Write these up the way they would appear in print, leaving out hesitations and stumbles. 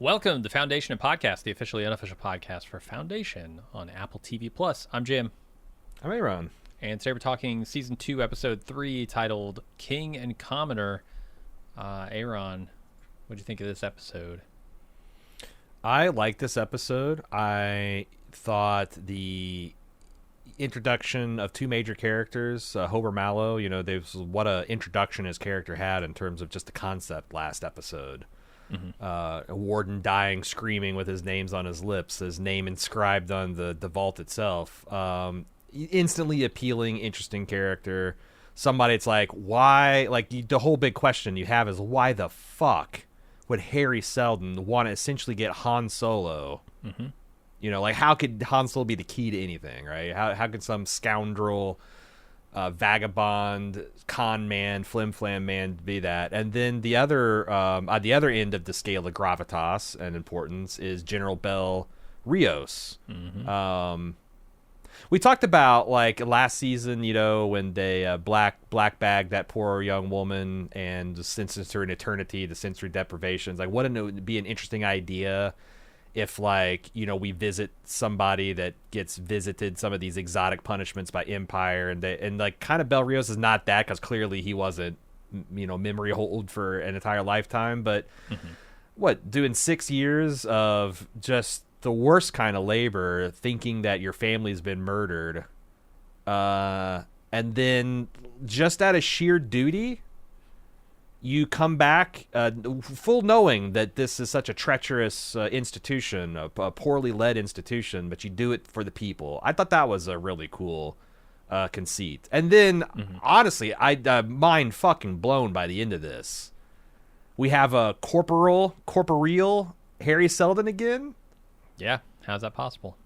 Welcome to Foundation and Podcast, the officially unofficial podcast for Foundation on Apple TV Plus. I'm Jim. I'm Aaron. And today we're talking Season 2, Episode 3, titled King and Commoner. Aaron, what'd you think of this episode? I liked this episode. I thought the introduction of two major characters, Hober Mallow, what a introduction his character had in terms of just the concept last episode. A warden dying, screaming with his names on his lips, his name inscribed on the vault itself. Instantly appealing, interesting character. Somebody, it's like, why? Like, the whole big question you have is, why the fuck would Hari Seldon want to essentially get Han Solo? How could Han Solo be the key to anything, right? How could some scoundrel, vagabond, con man, flim-flam man be that? And then the other, at the other end of the scale of gravitas and importance is General Bell Rios. We talked about, like, last season, when they black bagged that poor young woman and sentenced her in eternity to sensory deprivations. Like, wouldn't it be an interesting idea if, like, we visit somebody that gets visited some of these exotic punishments by Empire, and like, kind of Bel Rios is not that, because clearly he wasn't, memory hold for an entire lifetime, but doing 6 years of just the worst kind of labor, thinking that your family's been murdered, and then just out of sheer duty, you come back full knowing that this is such a treacherous institution, a poorly led institution, but you do it for the people. I thought that was a really cool conceit. And then, honestly, I mind fucking blown by the end of this. We have a corporeal Hari Seldon again. Yeah, how's that possible?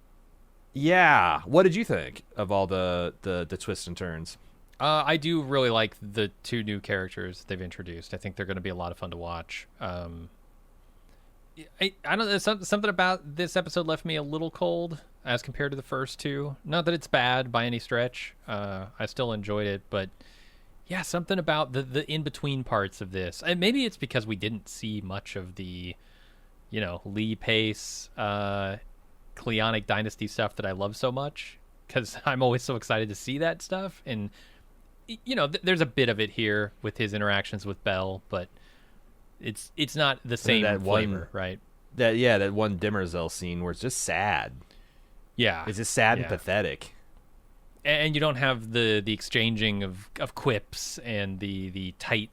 Yeah, what did you think of all the twists and turns? I do really like the two new characters they've introduced. I think they're going to be a lot of fun to watch. I don't know, something about this episode left me a little cold as compared to the first two. Not that it's bad by any stretch. I still enjoyed it, but yeah, something about the in-between parts of this. And maybe it's because we didn't see much of the, Lee Pace, Cleonic Dynasty stuff that I love so much, because I'm always so excited to see that stuff. And there's a bit of it here with his interactions with Belle, but it's not the same flavor, right? That one Demerzel scene where it's just sad. Yeah, it's just sad and pathetic. And you don't have the exchanging of quips and the tight,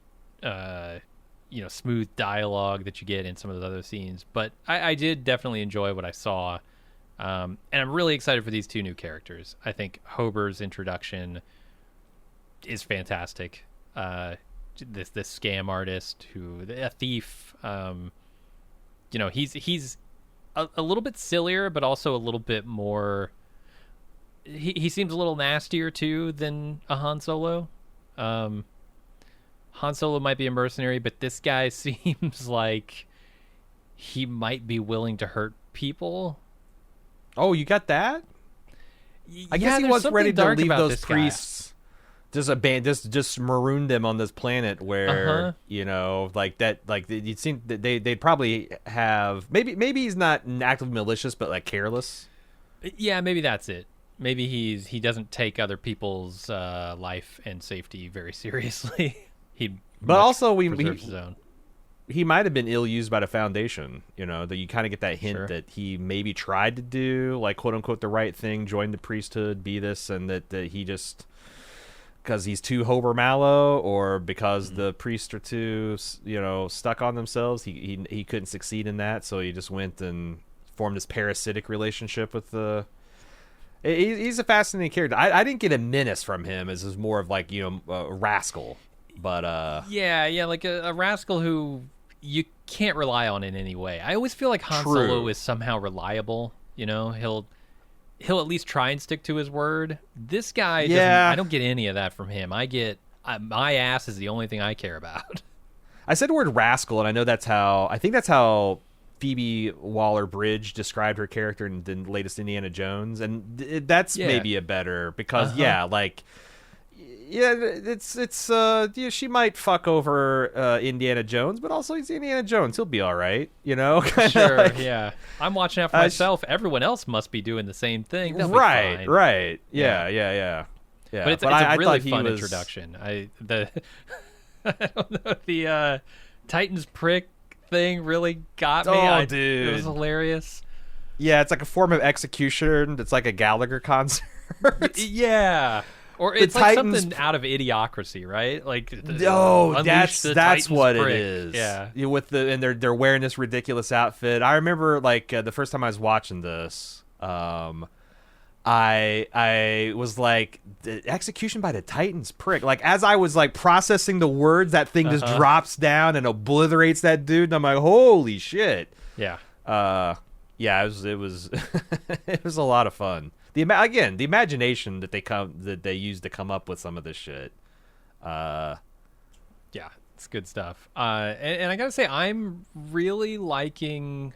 smooth dialogue that you get in some of those other scenes. But I did definitely enjoy what I saw, and I'm really excited for these two new characters. I think Hober's introduction is fantastic. This scam artist a thief. He's a little bit sillier, but also a little bit more. He seems a little nastier too than a Han Solo. Han Solo might be a mercenary, but this guy seems like he might be willing to hurt people. Oh, you got that? I guess he was ready to leave those priests. Just maroon them on this planet where like that, like you'd seem that they'd probably have maybe he's not actively malicious, but like careless. Yeah, maybe that's it. Maybe he doesn't take other people's life and safety very seriously. He might have been ill used by the Foundation. That you kind of get that hint that he maybe tried to do, like, quote unquote, the right thing, join the priesthood, be this, and that he just, because he's too Hober Mallow, or because the priests are too stuck on themselves, he couldn't succeed in that, so he just went and formed this parasitic relationship with the. He's a fascinating character. I didn't get a menace from him, as is more of like a rascal, but yeah, like a rascal who you can't rely on in any way. I always feel like Han Solo is somehow reliable. He'll at least try and stick to his word. This guy, I don't get any of that from him. I get my ass is the only thing I care about. I said the word rascal, and I think that's how Phoebe Waller-Bridge described her character in the latest Indiana Jones, and that's maybe a better, because like Yeah, yeah, she might fuck over Indiana Jones, but also he's Indiana Jones. He'll be all right, you know. Sure, Like, yeah. I'm watching out for myself. Everyone else must be doing the same thing. They'll be fine. Right. Yeah. But it's a I really thought fun introduction. I don't know, the Titans prick thing really got me. Dude, it was hilarious. Yeah, it's like a form of execution. It's like a Gallagher concert. Yeah. Or it's like something out of Idiocracy, right? Like, that's what prick. it is. Yeah, and they're wearing this ridiculous outfit. I remember like the first time I was watching this, I was like, the execution by the Titans prick. Like as I was like processing the words, that thing just drops down and obliterates that dude. And I'm like, holy shit. Yeah. Yeah, it was it was a lot of fun. The imagination that they use to come up with some of this shit. Yeah, it's good stuff. And I gotta say, I'm really liking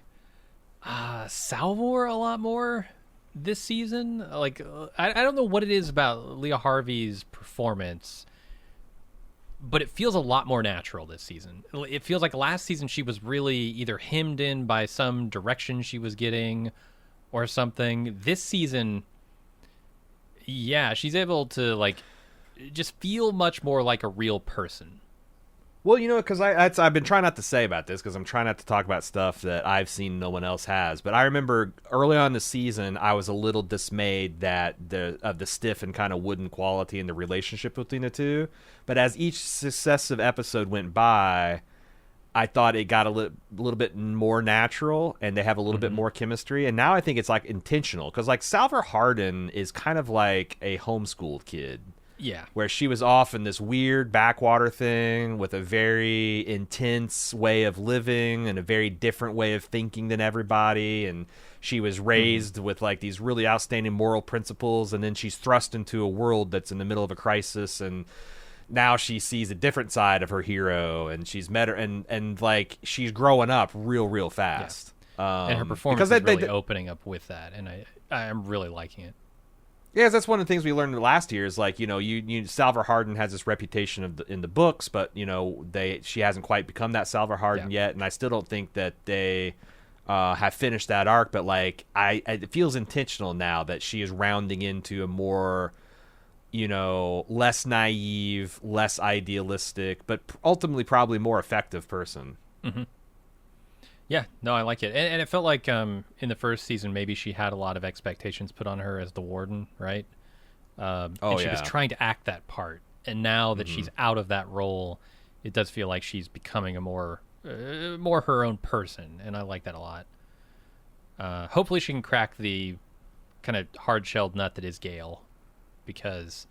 Salvor a lot more this season. Like, I don't know what it is about Leah Harvey's performance, but it feels a lot more natural this season. It feels like last season she was really either hemmed in by some direction she was getting or something. This season, yeah, she's able to like just feel much more like a real person. Well, you know, because I've been trying not to say about this because I'm trying not to talk about stuff that I've seen no one else has. But I remember early on in the season, I was a little dismayed that the stiff and kind of wooden quality in the relationship between the two. But as each successive episode went by, I thought it got a little bit more natural, and they have a little bit more chemistry. And now I think it's like intentional because like Salvor Hardin is kind of like a homeschooled kid. Yeah. Where she was off in this weird backwater thing with a very intense way of living and a very different way of thinking than everybody. And she was raised with like these really outstanding moral principles. And then she's thrust into a world that's in the middle of a crisis. And now she sees a different side of her hero. And she's met her and like she's growing up real fast. Yeah. And her performance is really opening up with that. And I'm really liking it. Yeah, that's one of the things we learned last year is like, you know, Salvor Hardin has this reputation in the books, but you know, she hasn't quite become that Salvor Hardin yet, and I still don't think that they have finished that arc, but like it feels intentional now that she is rounding into a more, you know, less naive, less idealistic, but ultimately probably more effective person. Mm-hmm. Yeah, no, I like it. And it felt like in the first season, maybe she had a lot of expectations put on her as the warden, right? And she was trying to act that part. And now that she's out of that role, it does feel like she's becoming a more her own person. And I like that a lot. Hopefully she can crack the kind of hard-shelled nut that is Gale. Because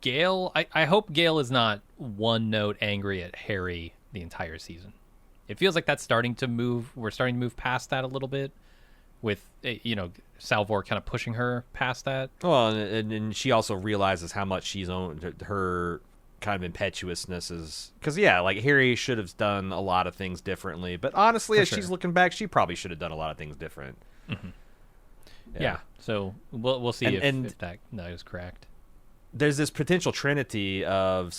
Gale, I hope Gale is not one note angry at Harry the entire season. It feels like that's starting to move. We're starting to move past that a little bit with, you know, Salvor kind of pushing her past that. Well, and she also realizes how much she's owned her kind of impetuousness is. Because, yeah, like Harry should have done a lot of things differently. But honestly, as she's looking back, she probably should have done a lot of things different. Mm-hmm. Yeah. So we'll see if that nut is cracked. There's this potential trinity of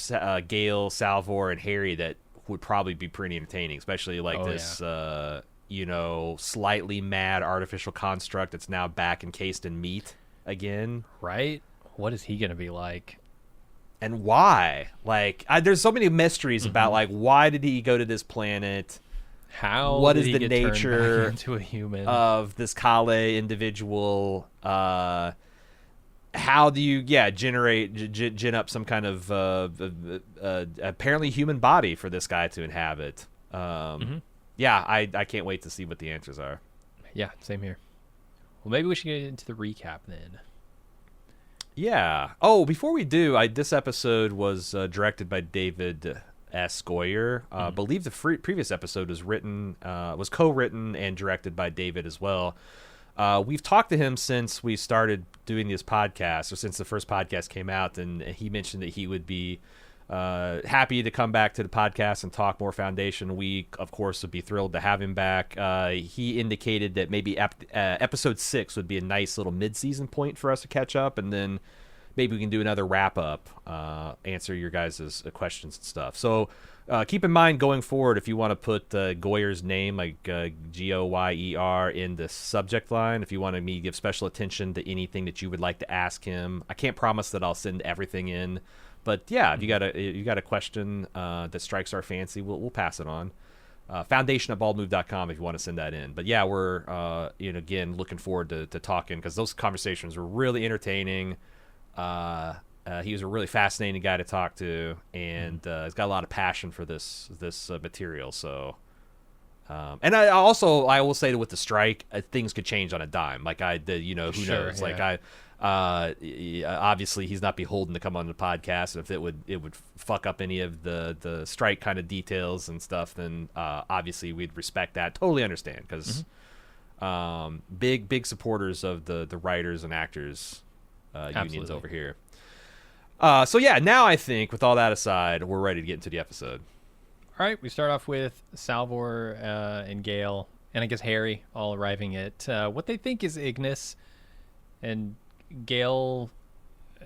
Gale, Salvor, and Harry that would probably be pretty entertaining, especially like you know, slightly mad artificial construct that's now back encased in meat again. Right? What is he going to be like? And why? Like, there's so many mysteries about like why did he go to this planet? What is the nature into a human of this Kale individual? How do you gin up some kind of apparently human body for this guy to inhabit? Yeah, I can't wait to see what the answers are. Yeah, same here. Well, maybe we should get into the recap then. Yeah. Oh, before we do, this episode was directed by David S. Goyer. I believe the previous episode was co-written and directed by David as well. We've talked to him since we started doing this podcast, or since the first podcast came out, and he mentioned that he would be happy to come back to the podcast and talk more Foundation. We, of course, would be thrilled to have him back. He indicated that maybe episode 6 would be a nice little mid-season point for us to catch up, and then maybe we can do another wrap up, answer your guys' questions and stuff. So keep in mind going forward, if you want to put Goyer's name, like Goyer, in the subject line, if you want me to give special attention to anything that you would like to ask him. I can't promise that I'll send everything in, but yeah, if you got a question that strikes our fancy, we'll pass it on. Foundation@baldmove.com if you want to send that in. But yeah, we're again looking forward to talking, because those conversations were really entertaining. He was a really fascinating guy to talk to, and he's got a lot of passion for this material. So, and I will say that with the strike, things could change on a dime. Like who knows? Yeah. Like obviously he's not beholden to come on the podcast. If it would fuck up any of the strike kind of details and stuff, then obviously we'd respect that. Totally understand, because big supporters of the writers and actors unions over here. So yeah, now I think with all that aside, we're ready to get into the episode. All right, we start off with Salvor and Gale, and I guess Harry all arriving at what they think is Ignis, and Gale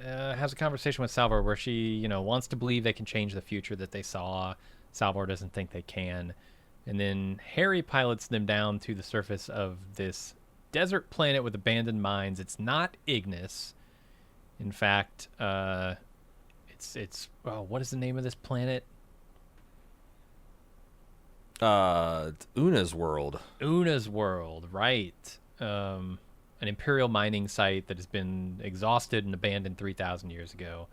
has a conversation with Salvor where she, wants to believe they can change the future that they saw. Salvor doesn't think they can, and then Harry pilots them down to the surface of this desert planet with abandoned mines. It's not Ignis. In fact, it's what is the name of this planet? Una's world. Una's world, right? An imperial mining site that has been exhausted and abandoned 3,000 years ago.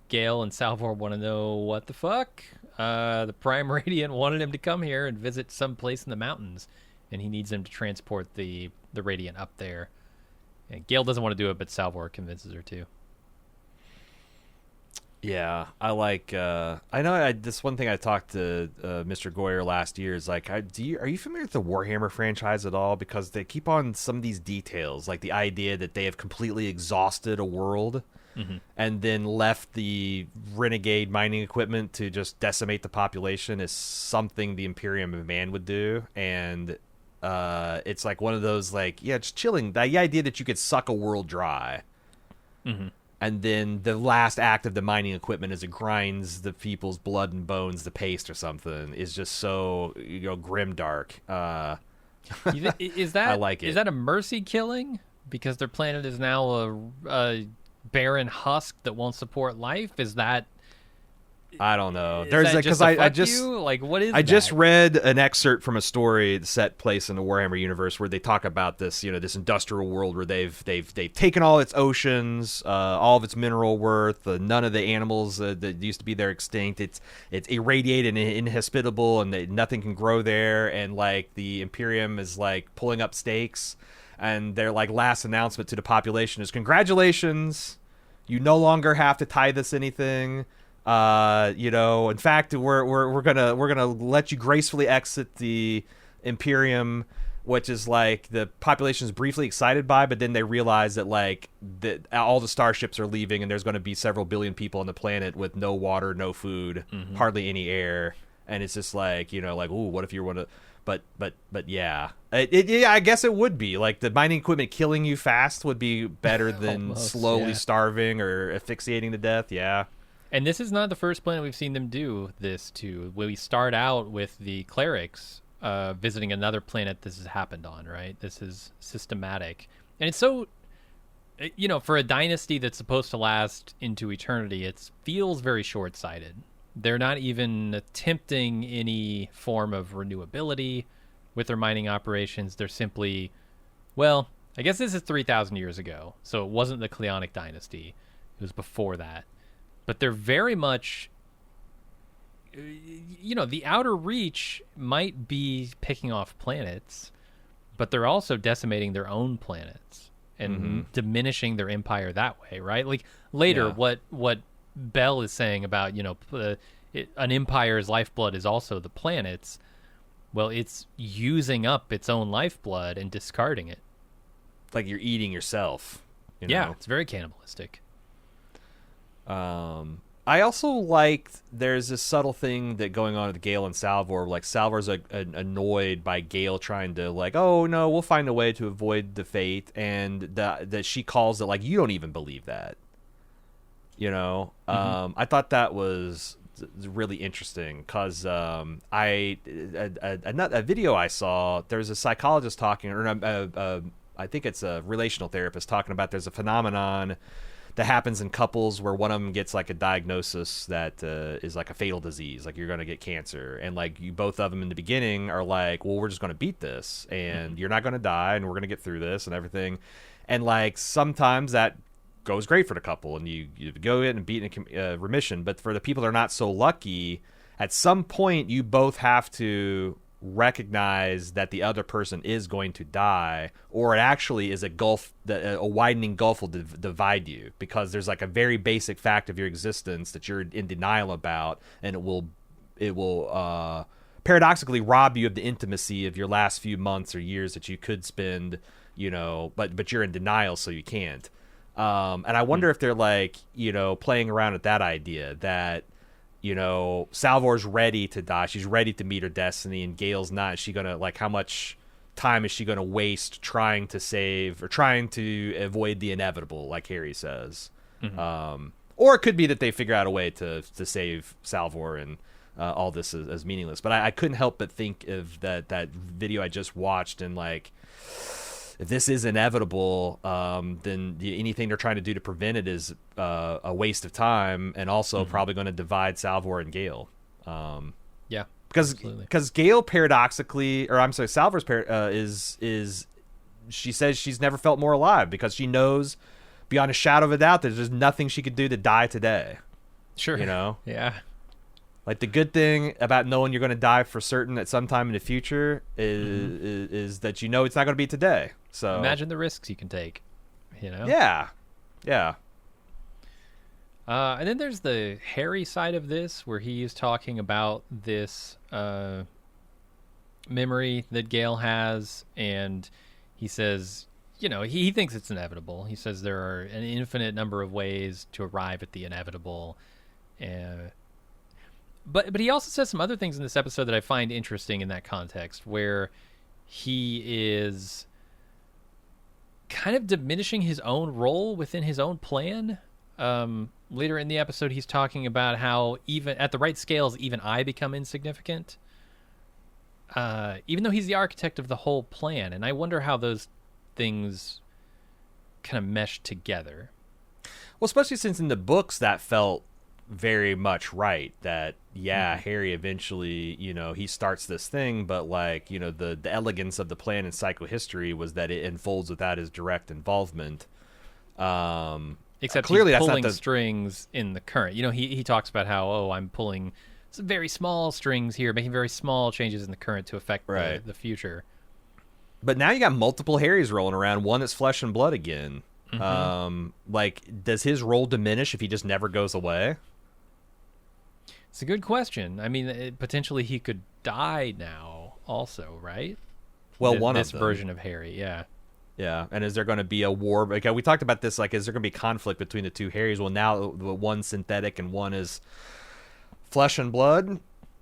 Gale and Salvor want to know what the fuck. The Prime Radiant wanted him to come here and visit some place in the mountains, and he needs him to transport the Radiant up there. And Gale doesn't want to do it, but Salvor convinces her to. Yeah, I like. I know this one thing I talked to Mr. Goyer last year is like, are you familiar with the Warhammer franchise at all? Because they keep on some of these details, like the idea that they have completely exhausted a world and then left the renegade mining equipment to just decimate the population is something the Imperium of Man would do, and it's like one of those, like, yeah, just chilling. The idea that you could suck a world dry. And then the last act of the mining equipment as it grinds the people's blood and bones to paste or something is just so, grim dark. Is that I like it. Is that a mercy killing? Because their planet is now a barren husk that won't support life? Is that... I don't know. Is There's that like, just because I to fuck just you? Like, what is I just that? read an excerpt from a story set place in the Warhammer universe where they talk about this, this industrial world where they've taken all its oceans, all of its mineral worth, none of the animals that used to be there extinct. It's irradiated and inhospitable, and nothing can grow there. And like the Imperium is like pulling up stakes, and their like last announcement to the population is, "Congratulations, you no longer have to tie this anything. In fact, we're gonna let you gracefully exit the Imperium," which is like the population is briefly excited by, but then they realize that like that all the starships are leaving, and there's going to be several billion people on the planet with no water, no food, hardly any air, and it's just like, like, ooh, what if you're one of... But yeah, yeah, I guess it would be like the mining equipment killing you fast would be better than Almost, slowly yeah. starving or asphyxiating to death. Yeah. And this is not the first planet we've seen them do this to. We start out with the clerics visiting another planet this has happened on, right? This is systematic. And it's so, for a dynasty that's supposed to last into eternity, it feels very short-sighted. They're not even attempting any form of renewability with their mining operations. They're simply, well, I guess this is 3,000 years ago, so it wasn't the Cleonic dynasty. It was before that. But they're very much, the Outer Reach might be picking off planets, but they're also decimating their own planets and diminishing their empire that way, right? Like later, what Bell is saying about, an empire's lifeblood is also the planets. Well, it's using up its own lifeblood and discarding it. Like you're eating yourself. Yeah, it's very cannibalistic. I I also liked there's this subtle thing that going on with Gale and Salvor. Like Salvor's annoyed by Gale trying to like, oh no, we'll find a way to avoid the fate, and that she calls it like, you don't even believe that. You know, I thought that was really interesting because a video I saw, there's a psychologist talking, or I think it's a relational therapist talking about there's a phenomenon that happens in couples where one of them gets like a diagnosis that is like a fatal disease, like you're going to get cancer, and like you both of them in the beginning are like, well, we're just going to beat this and you're not going to die and we're going to get through this and everything, and like sometimes that goes great for the couple and you go in and beat in remission. But for the people that are not so lucky, at some point you both have to recognize that the other person is going to die, or it actually is a gulf, that a widening gulf will divide you, because there's like a very basic fact of your existence that you're in denial about, and it will paradoxically rob you of the intimacy of your last few months or years that you could spend, you know, but you're in denial, so you can't. And I wonder if they're like, you know, playing around with that idea that, you know, Salvor's ready to die. She's ready to meet her destiny, and Gale's not. Is she going to, like, how much time is she going to waste trying to save or trying to avoid the inevitable, like Harry says? Or it could be that they figure out a way to save Salvor, and all this is meaningless. But I couldn't help but think of that video I just watched, and like, if this is inevitable, then anything they're trying to do to prevent it is a waste of time, and also probably going to divide Salvor and Gale. Yeah, because Gale paradoxically, or I'm sorry, Salvor's is she says she's never felt more alive because she knows beyond a shadow of a doubt that there's nothing she could do to die today. Sure, you know, yeah. Like the good thing about knowing you're going to die for certain at some time in the future is that you know it's not going to be today. So imagine the risks you can take, you know? Yeah. And then there's the Harry side of this, where he's talking about this memory that Gale has, and he says, you know, he thinks it's inevitable. He says there are an infinite number of ways to arrive at the inevitable. But he also says some other things in this episode that I find interesting in that context, where he is kind of diminishing his own role within his own plan. Later in the episode, he's talking about how even at the right scales, even I become insignificant, even though he's the architect of the whole plan. And I wonder how those things kind of mesh together. Well, especially since in the books that felt very much right, that Harry eventually, you know, he starts this thing, but like, you know, the elegance of the plan in psychohistory was that it unfolds without his direct involvement. Except clearly he's that's pulling not the strings in the current. You know, he talks about how, I'm pulling some very small strings here, making very small changes in the current to affect the future. But now you got multiple Harrys rolling around, one that's flesh and blood again. Like, does his role diminish if he just never goes away? It's a good question. I mean, potentially he could die now also, right? Well, this version of Harry, yeah. Yeah, and is there going to be a war? Like, we talked about this, like, is there going to be conflict between the two Harrys? Well, now one's synthetic and one is flesh and blood.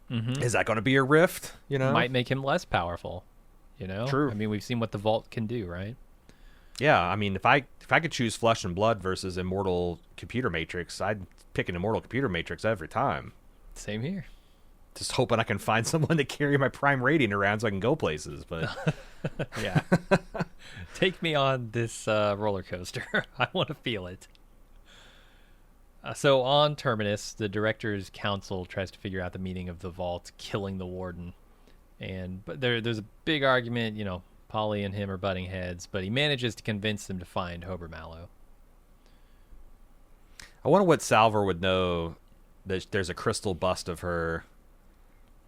Is that going to be a rift, you know? Might make him less powerful, you know? True. I mean, we've seen what the Vault can do, right? Yeah, I mean, if I could choose flesh and blood versus immortal computer matrix, I'd pick an immortal computer matrix every time. Same here. Just hoping I can find someone to carry my prime rating around so I can go places. But yeah, take me on this roller coaster. I want to feel it. So on Terminus, the Director's Council tries to figure out the meaning of the Vault killing the Warden, but there's a big argument. You know, Polly and him are butting heads, but he manages to convince them to find Hober Mallow. I wonder what Salvor would know. There's a crystal bust of her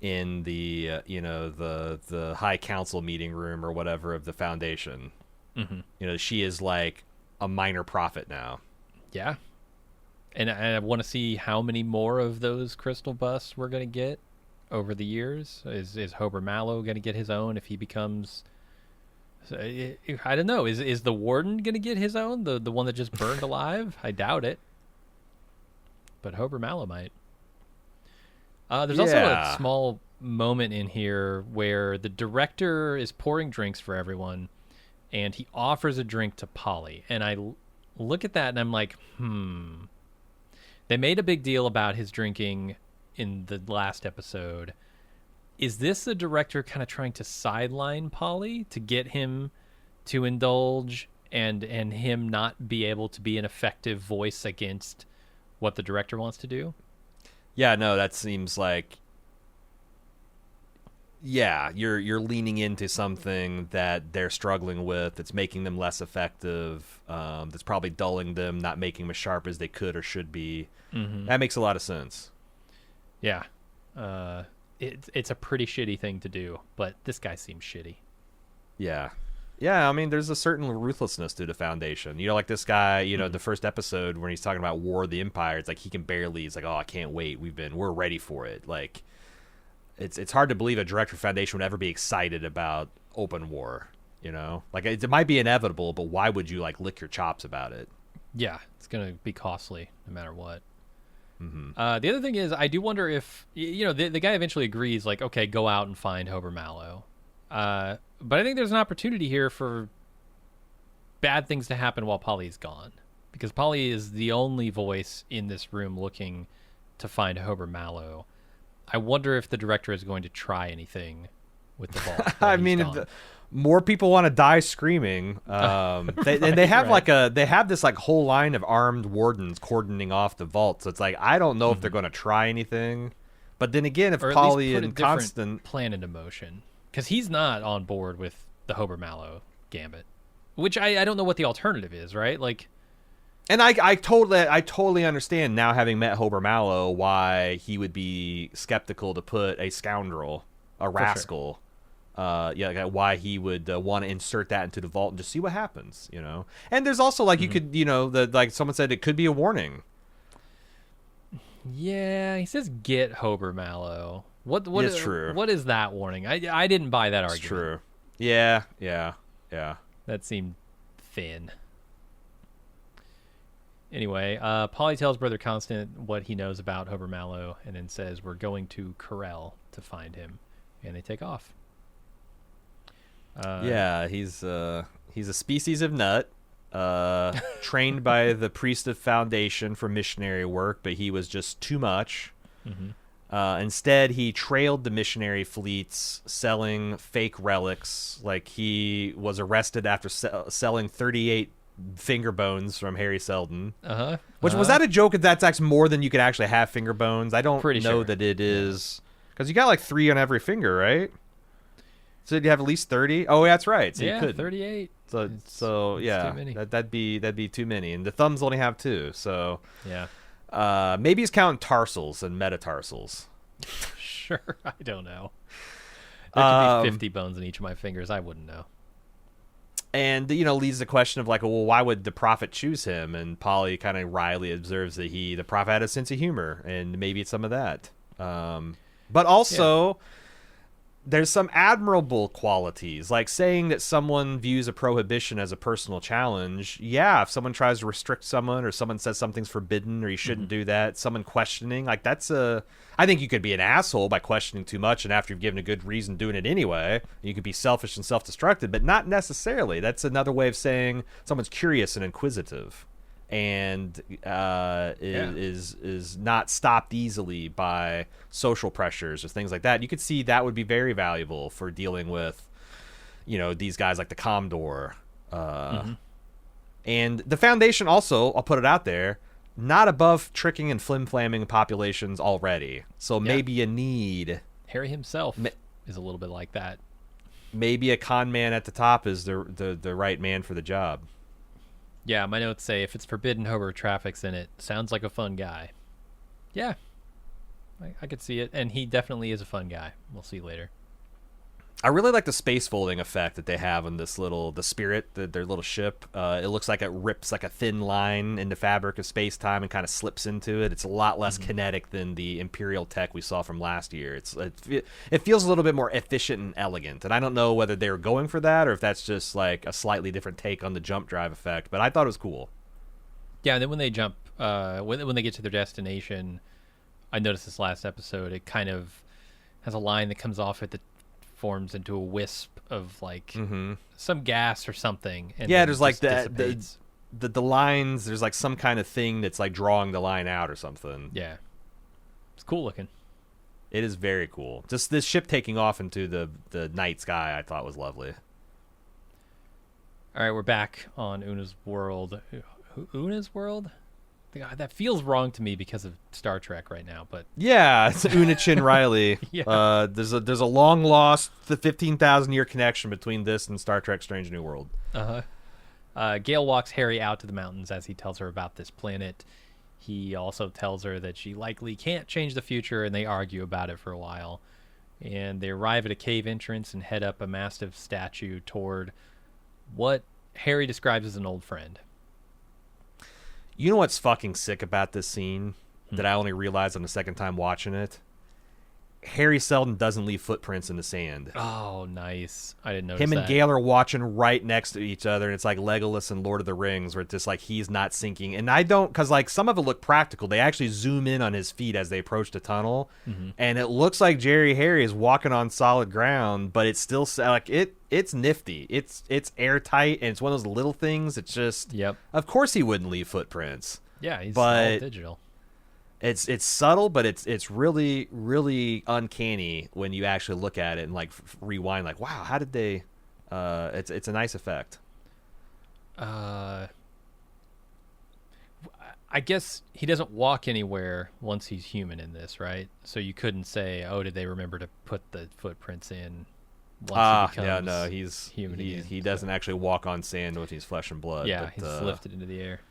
in the the High Council meeting room or whatever of the Foundation. You know, she is like a minor prophet now. Yeah, and I want to see how many more of those crystal busts we're gonna get over the years. Is Hober Mallow gonna get his own if he becomes? I don't know. Is the Warden gonna get his own? The one that just burned alive? I doubt it. but Hober Mallow might. There's also a small moment in here where the director is pouring drinks for everyone, and he offers a drink to Polly. And I look at that, and I'm like, They made a big deal about his drinking in the last episode. Is this the director kind of trying to sideline Polly to get him to indulge and him not be able to be an effective voice against what the director wants to do? Yeah, no, that seems like, you're leaning into something that they're struggling with, that's making them less effective, that's probably dulling them, not making them as sharp as they could or should be. That makes a lot of sense. Yeah. It's a pretty shitty thing to do, but this guy seems shitty. Yeah. Yeah, I mean, there's a certain ruthlessness to the Foundation. You know, like this guy, the first episode when he's talking about War of the Empire, it's like he can barely, he's like, oh, I can't wait. We're ready for it. Like, it's hard to believe a director of Foundation would ever be excited about open war, Like, it might be inevitable, but why would you, like, lick your chops about it? Yeah, it's going to be costly no matter what. The other thing is, I do wonder if, the guy eventually agrees, like, okay, go out and find Hober Mallow. But I think there's an opportunity here for bad things to happen while Polly's gone. Because Polly is the only voice in this room looking to find Hober Mallow. I wonder if the director is going to try anything with the vault. I mean, more people want to die screaming. They have this like whole line of armed wardens cordoning off the vault. So it's like, I don't know if they're going to try anything. But then again, if Polly and Constant plan into motion, because he's not on board with the Hober Mallow gambit, which I don't know what the alternative is, right? Like, and I totally understand now, having met Hober Mallow, why he would be skeptical to put a scoundrel, a rascal. Sure. Why he would want to insert that into the vault and just see what happens, And there's also like you could, like someone said, it could be a warning. Yeah, he says get Hober Mallow. What is true? What is that warning? I didn't buy that argument. It's true. Yeah. That seemed thin. Anyway, Polly tells Brother Constant what he knows about Hober Mallow, and then says we're going to Corel to find him, and they take off. He's a species of nut, trained by the priest of Foundation for missionary work, but he was just too much. Instead, he trailed the missionary fleets, selling fake relics. Like, he was arrested after selling 38 finger bones from Hari Seldon. Which was that a joke? That's actually more than you could actually have finger bones. I don't know that it is, because you got like 3 on every finger, right? So did you have at least 30? Oh, that's right. So you could 38. So yeah, that'd be too many, and the thumbs only have 2. So yeah, maybe he's counting tarsals and metatarsals. Sure, I don't know. There could be 50 bones in each of my fingers. I wouldn't know. And leads the question of like, well, why would the prophet choose him? And Polly kind of wryly observes that the prophet had a sense of humor, and maybe it's some of that. But also, there's some admirable qualities, like saying that someone views a prohibition as a personal challenge. Yeah, if someone tries to restrict someone, or someone says something's forbidden or you shouldn't do that, someone questioning, like I think you could be an asshole by questioning too much, and after you've given a good reason doing it anyway, you could be selfish and self-destructive, but not necessarily. That's another way of saying someone's curious and inquisitive, and is not stopped easily by social pressures or things like that. You could see that would be very valuable for dealing with, these guys like the Commodore. And the Foundation also, I'll put it out there, not above tricking and flim-flamming populations already. So maybe you need... Harry himself is a little bit like that. Maybe a con man at the top is the right man for the job. Yeah, my notes say if it's forbidden Hober traffics in it, sounds like a fun guy. Yeah, I could see it, and he definitely is a fun guy. We'll see later. I really like the space folding effect that they have on the Spirit, their little ship. It looks like it rips like a thin line in the fabric of space-time and kind of slips into it. It's a lot less kinetic than the Imperial tech we saw from last year. It feels a little bit more efficient and elegant, and I don't know whether they were going for that or if that's just like a slightly different take on the jump drive effect, but I thought it was cool. Yeah, and then when they jump when they get to their destination, I noticed this last episode, it kind of has a line that comes off it that forms into a wisp of like some gas or something. And yeah, then there's it like just dissipates. the lines. There's like some kind of thing that's like drawing the line out or something. Yeah, it's cool looking. It is very cool. Just this ship taking off into the night sky, I thought was lovely. All right, we're back on Una's world. Una's world? God, that feels wrong to me because of Star Trek right now, but Yeah, it's Una Chin Riley. Yeah. There's a long lost 15,000 year connection between this and Star Trek: Strange New World. Gale walks Harry out to the mountains as he tells her about this planet. He also tells her that she likely can't change the future, and they argue about it for a while. And they arrive at a cave entrance and head up a massive statue toward what Harry describes as an old friend. You know what's fucking sick about this scene that I only realized on the second time watching it? Hari Seldon doesn't leave footprints in the sand. Oh, nice. I didn't notice Him and that. Gale are watching right next to each other, and it's like Legolas and Lord of the Rings, where it's just like he's not sinking. And I don't, because like some of it look practical. They actually zoom in on his feet as they approach the tunnel, and it looks like Jerry Harry is walking on solid ground, but it's still like it's nifty. It's airtight, and it's one of those little things. It's just, Yep. Of course he wouldn't leave footprints. Yeah, he's But- all digital. It's subtle, but it's really, really uncanny when you actually look at it and like rewind. Like, wow, how did they? It's a nice effect. I guess he doesn't walk anywhere once he's human in this, right? So you couldn't say, "Oh, did they remember to put the footprints in?" Once he Yeah, becomes no, he's human again, he doesn't actually walk on sand with his flesh and blood. Yeah, but, he's lifted into the air.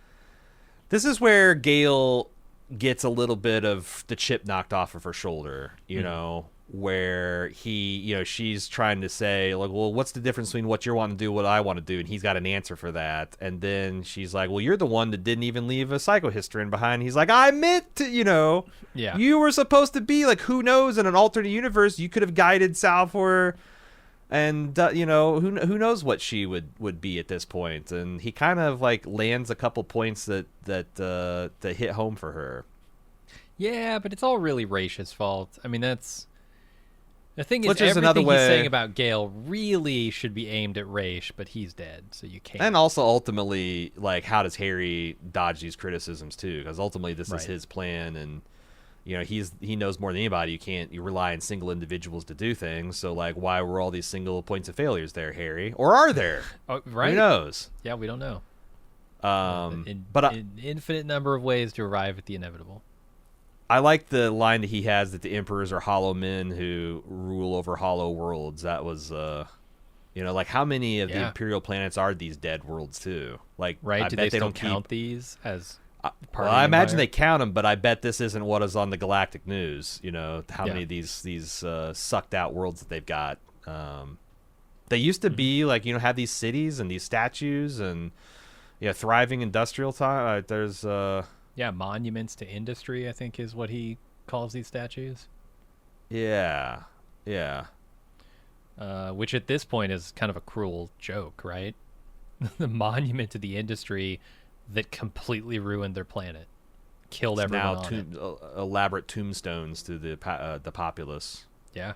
This is where Gale gets a little bit of the chip knocked off of her shoulder, you know, where she's trying to say, like, well, what's the difference between what you want to do, what I want to do? And he's got an answer for that. And then she's like, well, you're the one that didn't even leave a psychohistorine behind. He's like, I meant to, Yeah. you were supposed to be, like, who knows, in an alternate universe, you could have guided Salvor. And, who knows what she would be at this point. And he kind of, like, lands a couple points that hit home for her. Yeah, but it's all really Raish's fault. I mean, that's... The thing is, Which is everything another he's way- saying about Gale really should be aimed at Raish, but he's dead, so you can't. And also, ultimately, like, how does Harry dodge these criticisms, too? Because ultimately, this is his plan, and... he knows more than anybody. You rely on single individuals to do things. So, like, why were all these single points of failures there, Harry? Or are there? Oh, right? Who knows? Yeah, we don't know. But An infinite number of ways to arrive at the inevitable. I like the line that he has that the emperors are hollow men who rule over hollow worlds. That was, like, how many of the imperial planets are these dead worlds, too? Like, Right? I Do bet they still don't count keep... these as part Well, of the I imagine empire? they count them, but I bet this isn't what is on the galactic news. How Yeah. many of these sucked out worlds that they've got. They used to be like have these cities and these statues and thriving industrial time. There's monuments to industry, I think, is what he calls these statues. yeah. Which at this point is kind of a cruel joke, right? The monument to the industry that completely ruined their planet, killed everyone Now on it. elaborate tombstones to the populace. Yeah.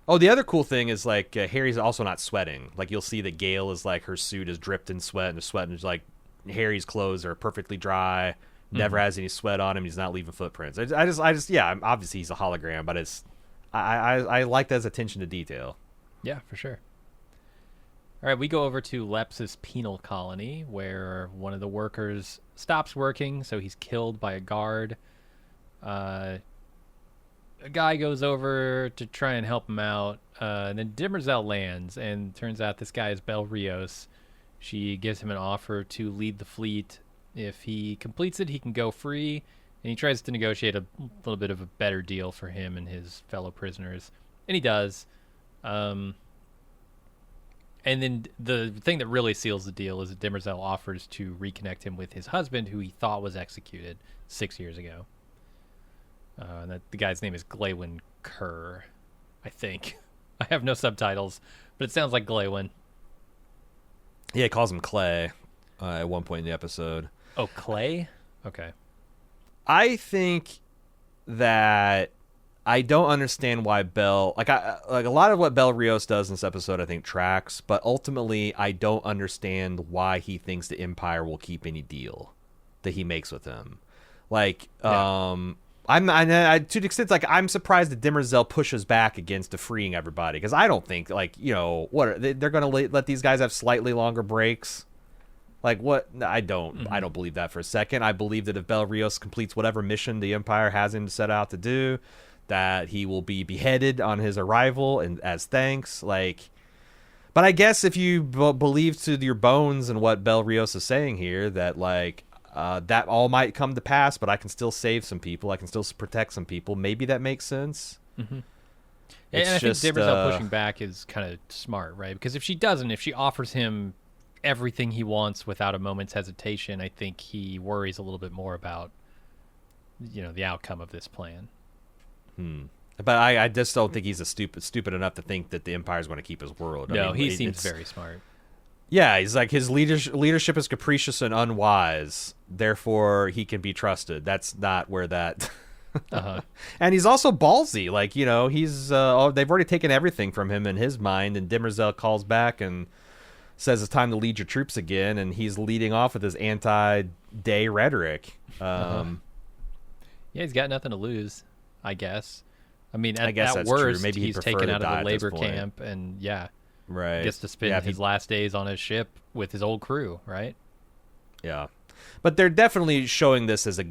Oh, the other cool thing is like Harry's also not sweating. Like you'll see that Gale is like her suit is dripped in sweat, and the sweat is like Harry's clothes are perfectly dry. Never has any sweat on him. He's not leaving footprints. I just obviously he's a hologram, but it's I like that as attention to detail. Yeah, for sure. All right, we go over to Lepsis penal colony where one of the workers stops working, so he's killed by a guard. A guy goes over to try and help him out, and then Demerzel lands, and turns out this guy is Bel Rios. She gives him an offer to lead the fleet. If he completes it, he can go free, and he tries to negotiate a little bit of a better deal for him and his fellow prisoners, and he does. And then the thing that really seals the deal is that Demerzel offers to reconnect him with his husband, who he thought was executed 6 years ago. And that the guy's name is Glaywin Kerr, I think. I have no subtitles, but it sounds like Glaywin. Yeah, he calls him Clay at one point in the episode. Oh, Clay? Okay. I think that I don't understand why Bel like a lot of what Bel Rios does in this episode I think tracks, but ultimately I don't understand why he thinks the Empire will keep any deal that he makes with him. Like to the extent like I'm surprised that Demerzel pushes back against freeing everybody, because I don't think like they're going to let these guys have slightly longer breaks. Like what? I don't believe that for a second. I believe that if Bel Rios completes whatever mission the Empire has him set out to do, that he will be beheaded on his arrival and as thanks. Like, but I guess if you believe to your bones and what Bel Rios is saying here, that like that all might come to pass, but I can still save some people. I can still protect some people. Maybe that makes sense. Mm-hmm. And I think Demerzel pushing back is kind of smart, right? Because if she offers him everything he wants without a moment's hesitation, I think he worries a little bit more about the outcome of this plan. But I just don't think he's stupid enough to think that the Empire's going to keep his world. No, he seems very smart. Yeah, he's like, his leadership is capricious and unwise, therefore he can be trusted. That's not where that And he's also ballsy, like he's they've already taken everything from him in his mind, and Demerzel calls back and says it's time to lead your troops again, and he's leading off with his anti-day rhetoric. Yeah, he's got nothing to lose, I guess. I mean, I guess at that's worst, true. Maybe he's taken out of the labor camp, and right, gets to spend his last days on his ship with his old crew, right? Yeah, but they're definitely showing this is a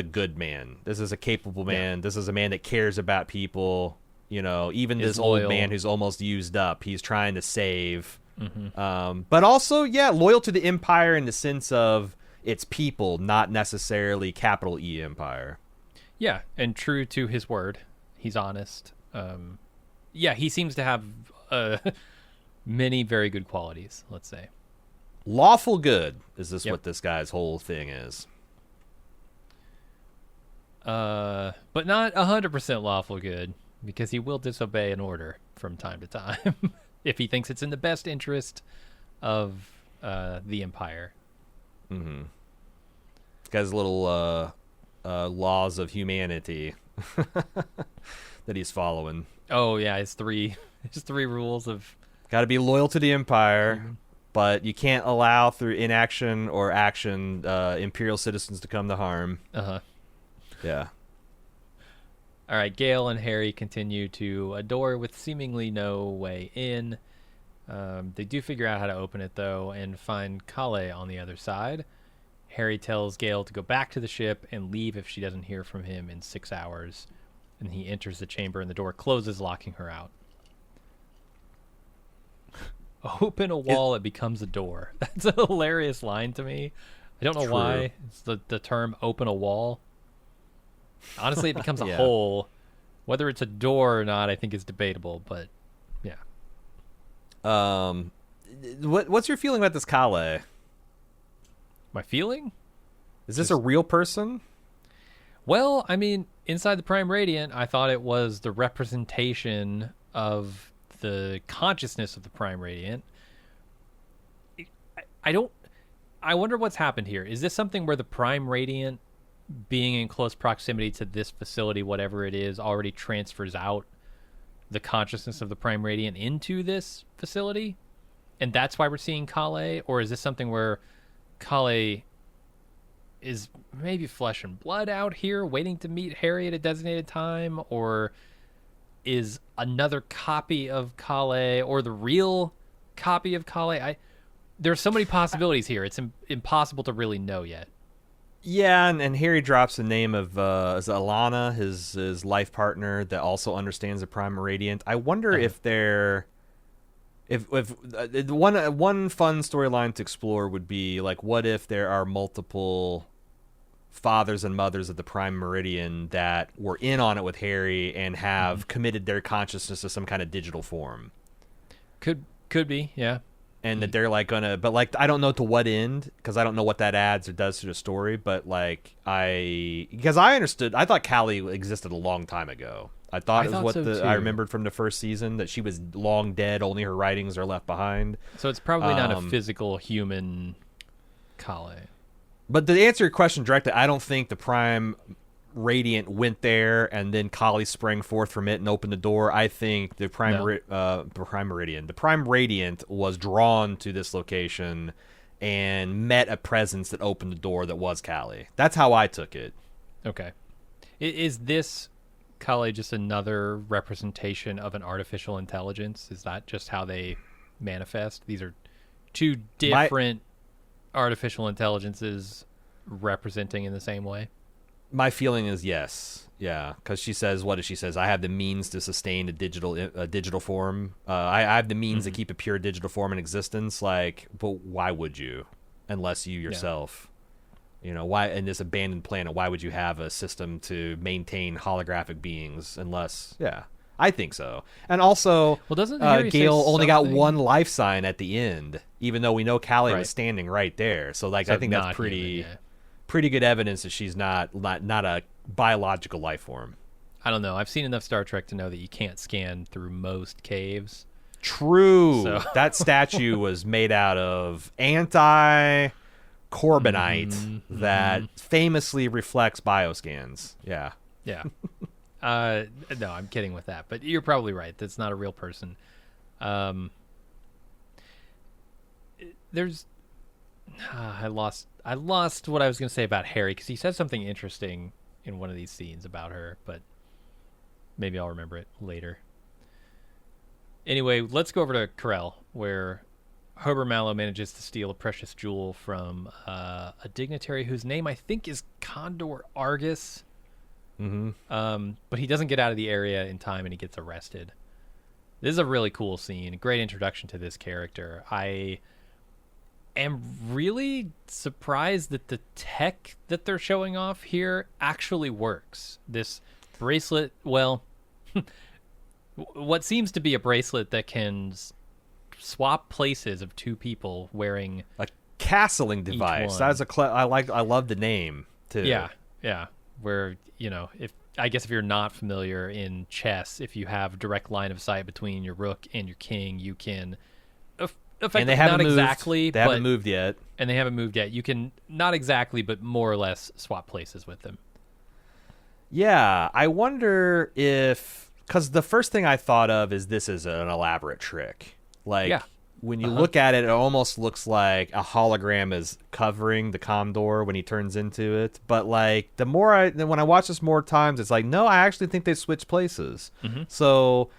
good man. This is a capable man. Yeah. This is a man that cares about people. Even this old man who's almost used up, he's trying to save. Mm-hmm. But also, loyal to the Empire in the sense of its people, not necessarily capital E Empire. Yeah, and true to his word. He's honest. He seems to have many very good qualities, let's say. Lawful good. Is this what this guy's whole thing is? But not 100% lawful good, because he will disobey an order from time to time. If he thinks it's in the best interest of the Empire. Mm-hmm. Guy's little laws of humanity that he's following. Oh yeah, his three rules of got to be loyal to the Empire, but you can't allow through inaction or action Imperial citizens to come to harm. Yeah. All right, Gale and Harry continue to a door with seemingly no way in. They do figure out how to open it, though, and find Kale on the other side. Harry tells Gale to go back to the ship and leave if she doesn't hear from him in 6 hours. And he enters the chamber, and the door closes, locking her out. Open a wall, it becomes a door. That's a hilarious line to me. I don't know why. It's the term open a wall. Honestly, it becomes a hole. Whether it's a door or not, I think is debatable, but yeah. What's your feeling about this Kale? My feeling? Is this a real person? Well, I mean, inside the Prime Radiant, I thought it was the representation of the consciousness of the Prime Radiant. I wonder what's happened here. Is this something where the Prime Radiant, being in close proximity to this facility, whatever it is, already transfers out the consciousness of the Prime Radiant into this facility? And that's why we're seeing Kale? Or is this something where Kale is maybe flesh and blood out here waiting to meet Harry at a designated time? Or is another copy of Kale or the real copy of Kale? There's so many possibilities here. It's impossible to really know yet. Yeah, and Harry drops the name of Alana, his life partner that also understands the Prime Radiant. I wonder if they're one fun storyline to explore would be like, what if there are multiple fathers and mothers of the Prime Meridian that were in on it with Harry and have committed their consciousness to some kind of digital form? Could be, yeah. And that they're like gonna, but like I don't know to what end, because I don't know what that adds or does to the story. But like I thought Callie existed a long time ago. I thought it was what I remembered from the first season, that she was long dead. Only her writings are left behind. So it's probably not a physical human Kale. But to answer your question directly, I don't think the Prime Radiant went there and then Kali sprang forth from it and opened the door. I think the Prime Radiant was drawn to this location and met a presence that opened the door that was Kali. That's how I took it. Okay. Is this Kali just another representation of an artificial intelligence? Is that just how they manifest? These are two different artificial intelligences representing in the same way? My feeling is yes. Yeah, because she says, what does she says? I have the means to sustain a digital form. I have the means to keep a pure digital form in existence. Like, but why would you? Unless you yourself, why in this abandoned planet, why would you have a system to maintain holographic beings? Unless, I think so. And also, well, doesn't Gale only got one life sign at the end, even though we know Kali was standing right there. So, like, I think that's pretty good evidence that she's not a biological life form. I don't know. I've seen enough Star Trek to know that you can't scan through most caves. True. So. That statue was made out of anti-corbinite that famously reflects bioscans. Yeah. Yeah. No, I'm kidding with that. But you're probably right. That's not a real person. I lost what I was going to say about Harry, because he said something interesting in one of these scenes about her, but maybe I'll remember it later. Anyway, let's go over to Corel, where Hober Mallow manages to steal a precious jewel from a dignitary whose name I think is Condor Argus. But he doesn't get out of the area in time and he gets arrested. This is a really cool scene, a great introduction to this character. I am really surprised that the tech that they're showing off here actually works. This bracelet, well, what seems to be a bracelet that can swap places of two people wearing a castling device. That's I love the name too. Yeah. Where, if you're not familiar in chess, if you have direct line of sight between your rook and your king, you can effectively, and they haven't moved. Exactly, they haven't moved yet. And they haven't moved yet. You can not exactly, but more or less swap places with them. Yeah, I wonder if, because the first thing I thought of is this is an elaborate trick. Like, when you look at it, it almost looks like a hologram is covering the Condor when he turns into it. But like, when I watch this more times, it's like, no, I actually think they switched places. So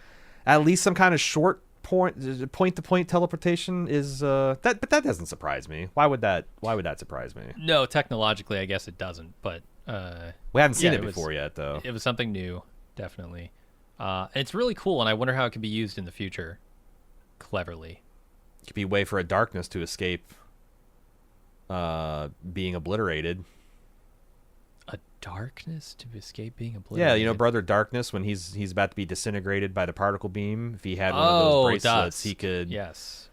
at least some kind of short point-to-point teleportation is but that doesn't surprise me. Why would that surprise me? No, technologically, I guess it doesn't. But we haven't seen it before yet, though. It was something new, definitely. And it's really cool, and I wonder how it could be used in the future. Cleverly. It could be a way for a darkness to escape being obliterated. A darkness to escape being obliterated? Yeah, Brother Darkness, when he's about to be disintegrated by the particle beam, if he had one of those bracelets, he could... Yes.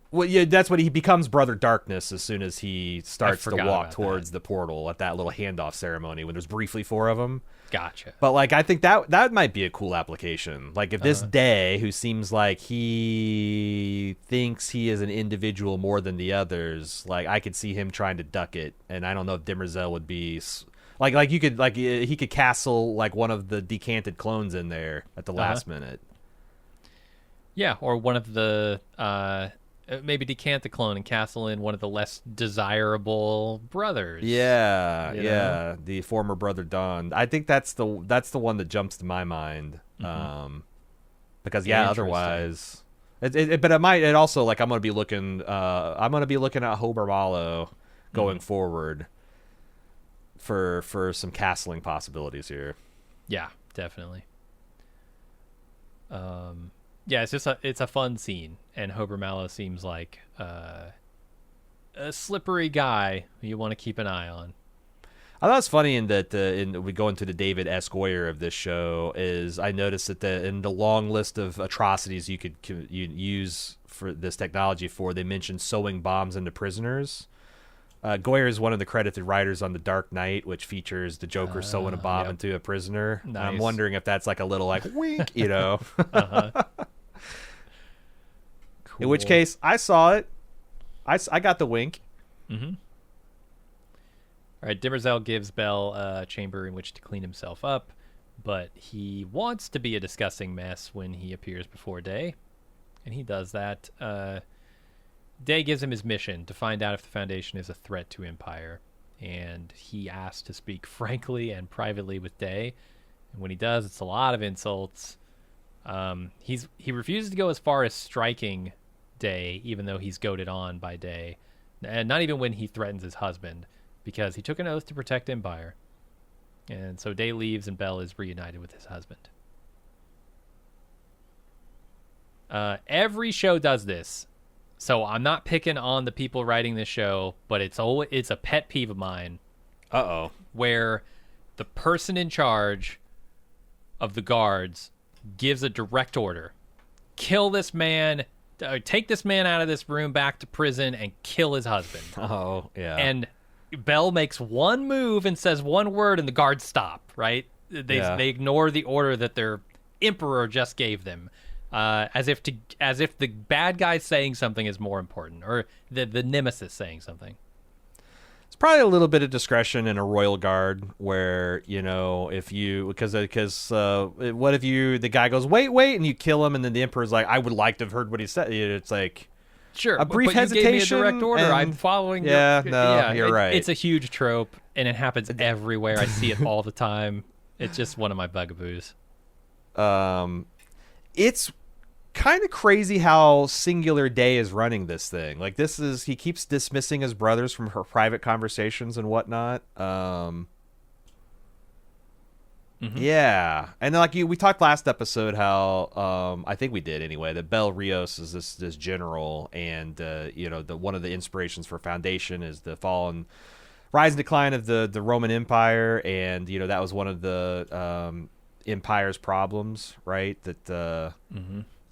Well, yeah, that's what he becomes, Brother Darkness, as soon as he starts to walk towards the portal at that little handoff ceremony when there's briefly 4 of them. Gotcha. But like, I think that might be a cool application. Like, if this Day, who seems like he thinks he is an individual more than the others, like, I could see him trying to duck it, and I don't know if Demerzel would be like you could, like, he could castle like one of the decanted clones in there at the last minute. Yeah, or one of the maybe decant the clone and castle in one of the less desirable brothers. Yeah, the former Brother Dawn. I think that's the one that jumps to my mind. Because otherwise, but it might. It also, like, I'm gonna be looking at Hober Mallow going forward for some castling possibilities here. Yeah, definitely. Yeah, it's a fun scene, and Hober Mallow seems like a slippery guy who you want to keep an eye on. I thought it's funny we go into the David S. Goyer of this show is I noticed that in the long list of atrocities you could use for this technology they mentioned sewing bombs into prisoners. Goyer is one of the credited writers on The Dark Knight, which features the Joker sewing a bomb into a prisoner. Nice. I'm wondering if that's like a little like wink, Cool. In which case, I saw it. I got the wink. All All right, Demerzel gives Bell a chamber in which to clean himself up, but he wants to be a disgusting mess when he appears before Day, and he does that. Day gives him his mission to find out if the Foundation is a threat to Empire, and he asks to speak frankly and privately with Day, and when he does, it's a lot of insults. He refuses to go as far as striking Day, even though he's goaded on by Day, and not even when he threatens his husband, because he took an oath to protect Empire. And so Day leaves and Bell is reunited with his husband. Every show does this, so I'm not picking on the people writing this show, but it's a pet peeve of mine. Where the person in charge of the guards gives a direct order: kill this man, take this man out of this room back to prison, and kill his husband. Oh, yeah. And Bell makes one move and says one word, and the guards stop. Right? They ignore the order that their emperor just gave them, as if the bad guy saying something is more important, or the nemesis saying something. It's probably a little bit of discretion in a royal guard, where if you because what if the guy goes wait and you kill him, and then the emperor's like, I would like to have heard what he said. It's like. Sure, a brief but hesitation. You gave me a direct order. I'm following. You're right. It's a huge trope, and it happens everywhere. I see it all the time. It's just one of my bugaboos. It's kind of crazy how singular Day is running this thing. Like, he keeps dismissing his brothers from her private conversations and whatnot. Yeah, and then, we talked last episode how I think we did anyway, that Bel Rios is this general, and one of the inspirations for Foundation is the fall and rise and decline of the Roman Empire, and that was one of the Empire's problems, right? That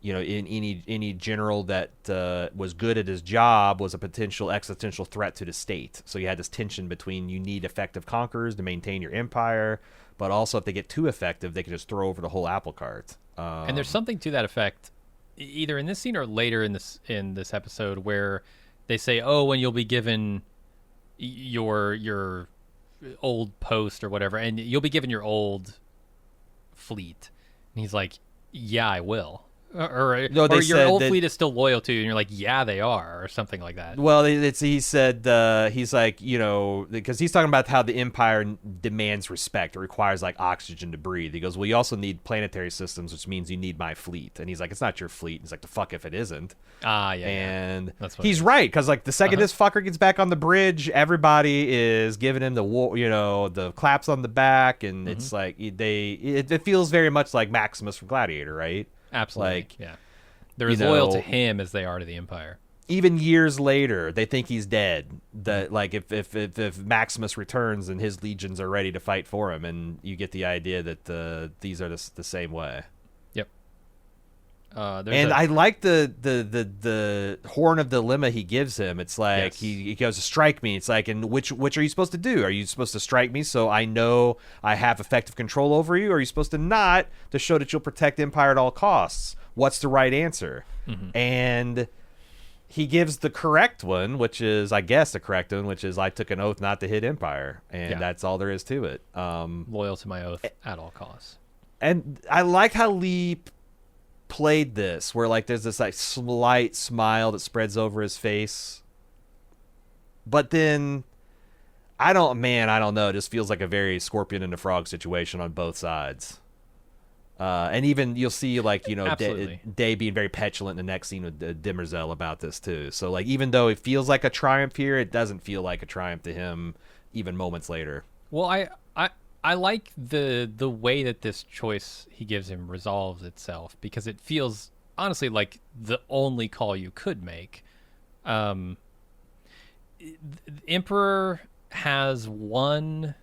in any general that was good at his job was a potential existential threat to the state. So you had this tension between, you need effective conquerors to maintain your empire, but also if they get too effective, they can just throw over the whole apple cart. And there's something to that effect, either in this scene or later in this episode, where they say, "Oh, when you'll be given your old post or whatever, and you'll be given your old fleet," and he's like, "Yeah, I will." Or your old fleet is still loyal to you, and you're like, yeah, they are, or something like that. Well, he said, he's like, because he's talking about how the Empire demands respect. It requires, oxygen to breathe. He goes, well, you also need planetary systems, which means you need my fleet. And he's like, it's not your fleet. He's like, the fuck if it isn't. Yeah. And That's what he's right, because, the second this fucker gets back on the bridge, everybody is giving him the claps on the back, and it's like, it feels very much like Maximus from Gladiator, right? Absolutely. Yeah. They're as loyal to him as they are to the Empire. Even years later, they think he's dead. That if Maximus returns and his legions are ready to fight for him, and you get the idea that these are the same way. Yep. I like the horn of dilemma he gives him. It's like, he goes to strike me. It's like, and which are you supposed to do? Are you supposed to strike me so I know I have effective control over you? Or are you supposed to not, to show that you'll protect Empire at all costs? What's the right answer? And he gives the correct one, which is, I guess, the correct one, which is, I took an oath not to hit Empire. And that's all there is to it. Loyal to my oath at all costs. And I like how Lee played this, where there's this slight smile that spreads over his face, but then I don't know, it just feels like a very Scorpion and the Frog situation on both sides. And even you'll see Day being very petulant in the next scene with Demerzel about this too. So even though it feels like a triumph here, it doesn't feel like a triumph to him even moments later. Well, I like the way that this choice he gives him resolves itself, because it feels honestly like the only call you could make. The Emperor has one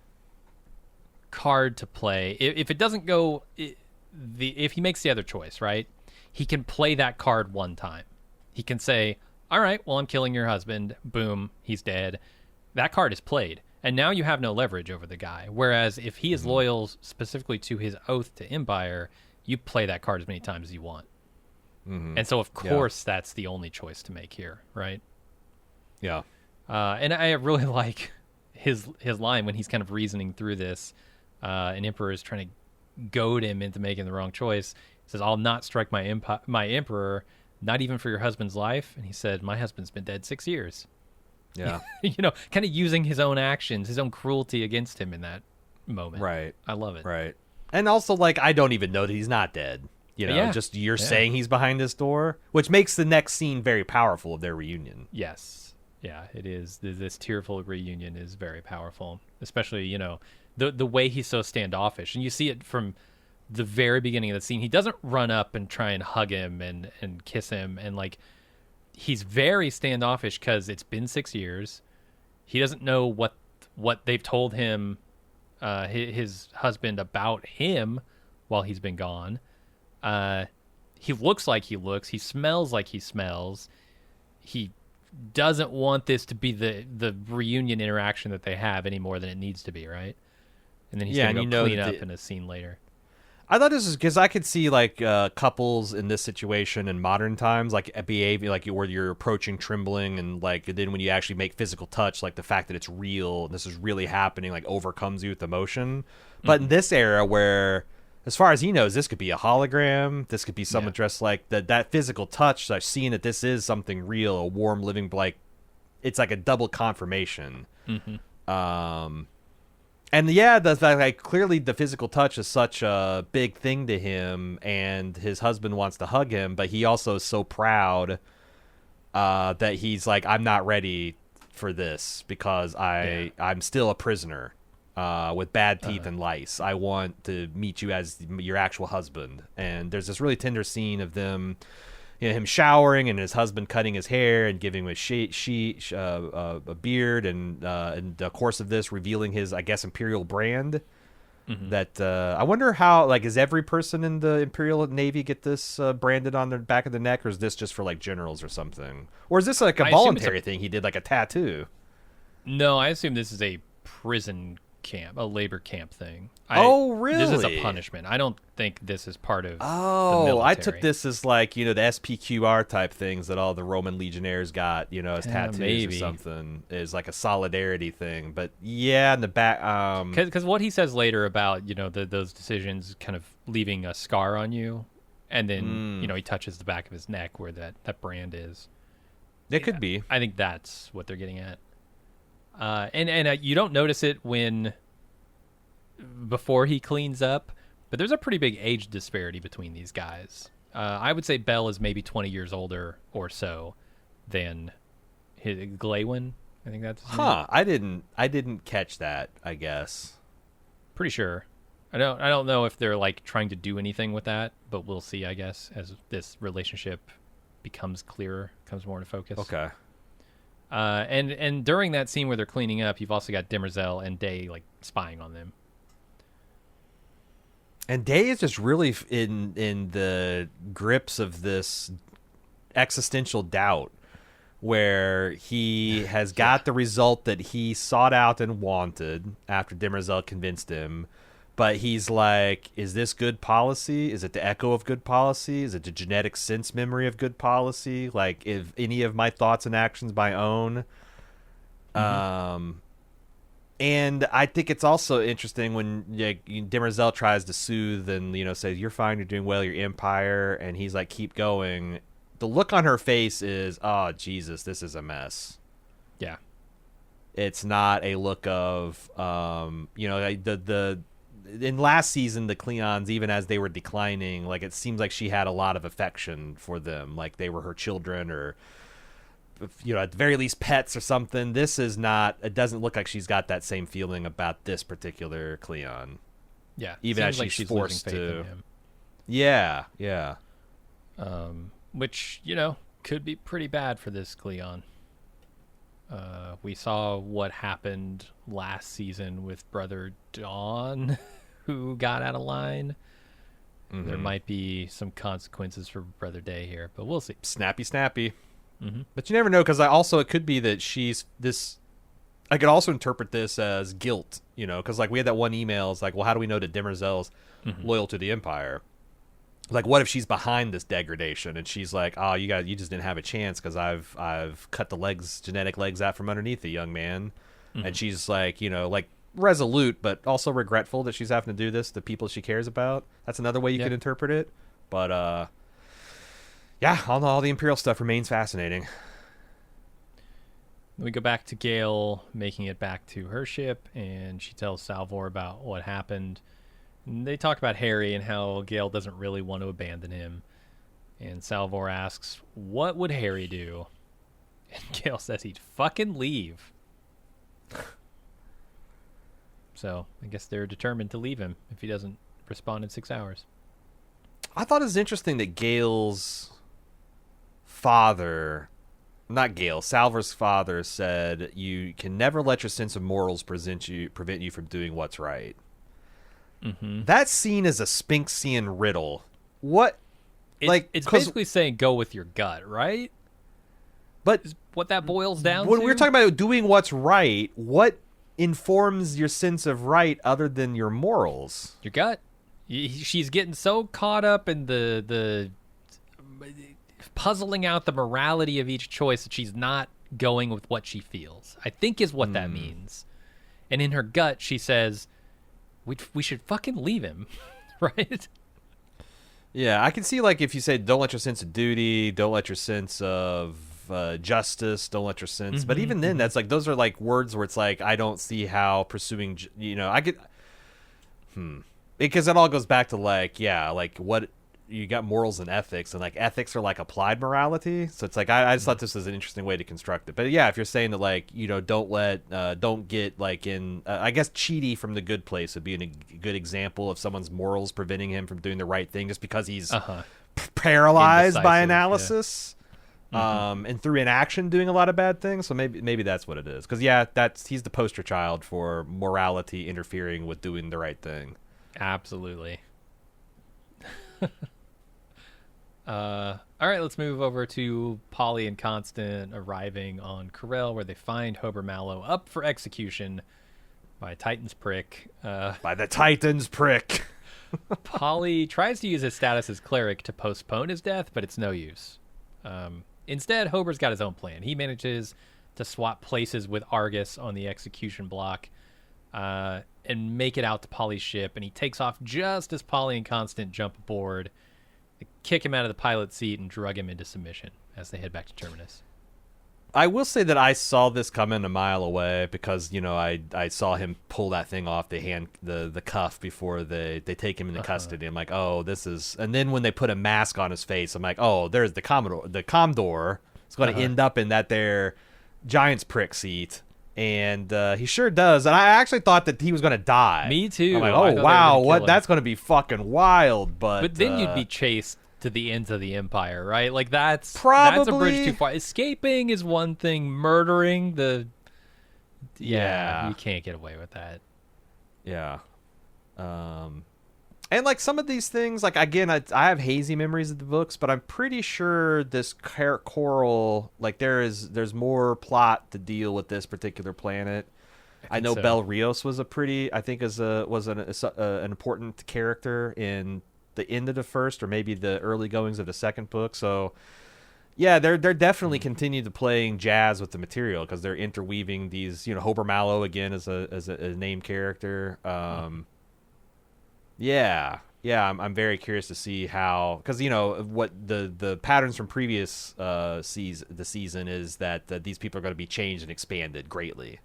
card to play. If it doesn't go, if he makes the other choice, right, he can play that card one time. He can say, all right, well, I'm killing your husband. Boom, he's dead. That card is played. And now you have no leverage over the guy. Whereas if he is loyal specifically to his oath to Empire, you play that card as many times as you want. And so, of course, that's the only choice to make here, right? Yeah. And I really like his line when he's kind of reasoning through this. An emperor is trying to goad him into making the wrong choice. He says, "I'll not strike my emperor, not even for your husband's life." And he said, "My husband's been dead 6 years." Yeah. Kind of using his own actions, his own cruelty against him in that moment. Right. I love it. Right. And also, like, I don't even know that he's not dead. Just you're saying he's behind this door, which makes the next scene very powerful of their reunion. Yes. Yeah, it is. This tearful reunion is very powerful, especially, the way he's so standoffish. And you see it from the very beginning of the scene. He doesn't run up and try and hug him and kiss him. And, like, he's very standoffish because it's been 6 years. He doesn't know what they've told him, his husband, about him while he's been gone. He looks like he looks. He smells like he smells. He doesn't want this to be the reunion interaction that they have any more than it needs to be, right? And then he's going to go clean up in a scene later. I thought this was because I could see like couples in this situation in modern times, like behaving like where you're approaching trembling, and like then when you actually make physical touch, like the fact that it's real, and this is really happening, like overcomes you with emotion. But in this era where, as far as he knows, this could be a hologram. This could be someone dressed like that physical touch, like seeing that this is something real, a warm, living, like it's like a double confirmation. And the fact, like, clearly the physical touch is such a big thing to him, and his husband wants to hug him, but he also is so proud that he's like, I'm not ready for this because I'm still a prisoner. With bad teeth and lice. I want to meet you as your actual husband. And there's this really tender scene of them, him showering and his husband cutting his hair and giving him a beard, and in the course of this, revealing his, I guess, imperial brand. That I wonder how, like, is every person in the Imperial Navy get this branded on their back of the neck, or is this just for like generals or something, or is this like a voluntary thing? He did like a tattoo. No, I assume this is a prison camp, a labor camp thing. Really? This is a punishment. I don't think this is part of the military. I took this as like, the SPQR type things that all the Roman legionnaires got, as tattoos or something, is like a solidarity thing. But in the back, because what he says later about, those decisions kind of leaving a scar on you, and then, he touches the back of his neck where that brand is. It could be. I think that's what they're getting at. And you don't notice it before he cleans up, but there's a pretty big age disparity between these guys. I would say Bell is maybe 20 years older or so than Glaywin. I think that's his name. I didn't catch that, I guess. Pretty sure. I don't know if they're like trying to do anything with that, but we'll see, I guess, as this relationship becomes clearer, comes more into focus. Okay. And during that scene where they're cleaning up, you've also got Demerzel and Day like spying on them. And Day is just really in the grips of this existential doubt, where he has got the result that he sought out and wanted after Demerzel convinced him. But he's like, is this good policy? Is it the echo of good policy? Is it the genetic sense memory of good policy? Like, if any of my thoughts and actions my own? And I think it's also interesting when Demerzel tries to soothe and, says, you're fine, you're doing well, your empire. And he's like, keep going. The look on her face is, oh, Jesus, this is a mess. Yeah. It's not a look of, in last season, the Cleons, even as they were declining, like, it seems like she had a lot of affection for them, like they were her children, or at the very least pets or something. This is not, it doesn't look like she's got that same feeling about this particular Cleon. Yeah, even as like she's forced losing faith to in him. Yeah. Which could be pretty bad for this Cleon. We saw what happened last season with Brother Dawn, who got out of line. There might be some consequences for Brother Day here, but we'll see. Snappy. But you never know, because it could be that she's this. I could also interpret this as guilt, because like we had that one email. It's like, well, how do we know that Demerzel's loyal to the Empire? Like, what if she's behind this degradation and she's like, oh, you just didn't have a chance because I've cut the genetic legs out from underneath the young man. and she's like, like resolute, but also regretful that she's having to do this to people she cares about. That's another way you could interpret it. But yeah, all the Imperial stuff remains fascinating. We go back to Gale making it back to her ship, and she tells Salvor about what happened. And they talk about Harry and how Gale doesn't really want to abandon him. And Salvor asks, what would Harry do? And Gale says he'd fucking leave. So I guess they're determined to leave him if he doesn't respond in 6 hours. I thought it was interesting that Gale's father, not Gale, Salvor's father said, you can never let your sense of morals prevent you from doing what's right. Mm-hmm. That's seen as a Sphinxian riddle. What? It's basically saying go with your gut, right? But is what that boils down when to? we're talking about doing what's right, what informs your sense of right other than your morals? Your gut. She's getting so caught up in the puzzling out the morality of each choice that she's not going with what she feels, I think is what that means. And in her gut, she says, we should fucking leave him, right? Yeah, I can see, like, if you say don't let your sense of duty, don't let your sense of justice, don't let your sense, but even then, that's like, those are like words where it's like, I don't see how pursuing, I could, because it all goes back to like, like what you got, morals and ethics, and like ethics are like applied morality. So it's like, I just thought this was an interesting way to construct it. But yeah, if you're saying that, like, don't get like in, I guess Chidi from The Good Place would be a good example of someone's morals preventing him from doing the right thing just because he's paralyzed by analysis. And through inaction doing a lot of bad things. So maybe that's what it is. Because he's the poster child for morality interfering with doing the right thing. Absolutely. All right, let's move over to Polly and Constant arriving on Corel, where they find Hober Mallow up for execution by Titan's prick. By the Titan's prick. Polly tries to use his status as cleric to postpone his death, but it's no use. Instead, Hober's got his own plan. He manages to swap places with Argus on the execution block and make it out to Polly's ship, and he takes off just as Polly and Constant jump aboard. They kick him out of the pilot seat and drug him into submission as they head back to Terminus. I will say that I saw this coming a mile away because, I saw him pull that thing off the cuff before they take him into custody. I'm like, oh, this is... And then when they put a mask on his face, I'm like, oh, there's the Commodore. It's going to end up in that there Giant's prick seat. And he sure does. And I actually thought that he was going to die. Me too. I'm like, oh, wow, that's going to be fucking wild. But then you'd be chased to the ends of the Empire, right? Like, that's probably a bridge too far. Escaping is one thing. Murdering you can't get away with that. Yeah. And like some of these things, like, again, I have hazy memories of the books, but I'm pretty sure this Coral, like, there's more plot to deal with this particular planet. I know so. Bel Rios was an important character in the end of the first, or maybe the early goings of the second book. So yeah, they're definitely continue to playing jazz with the material because they're interweaving these. Hober Mallow again as a named character. I'm very curious to see how, because what the patterns from previous season is that these people are going to be changed and expanded greatly.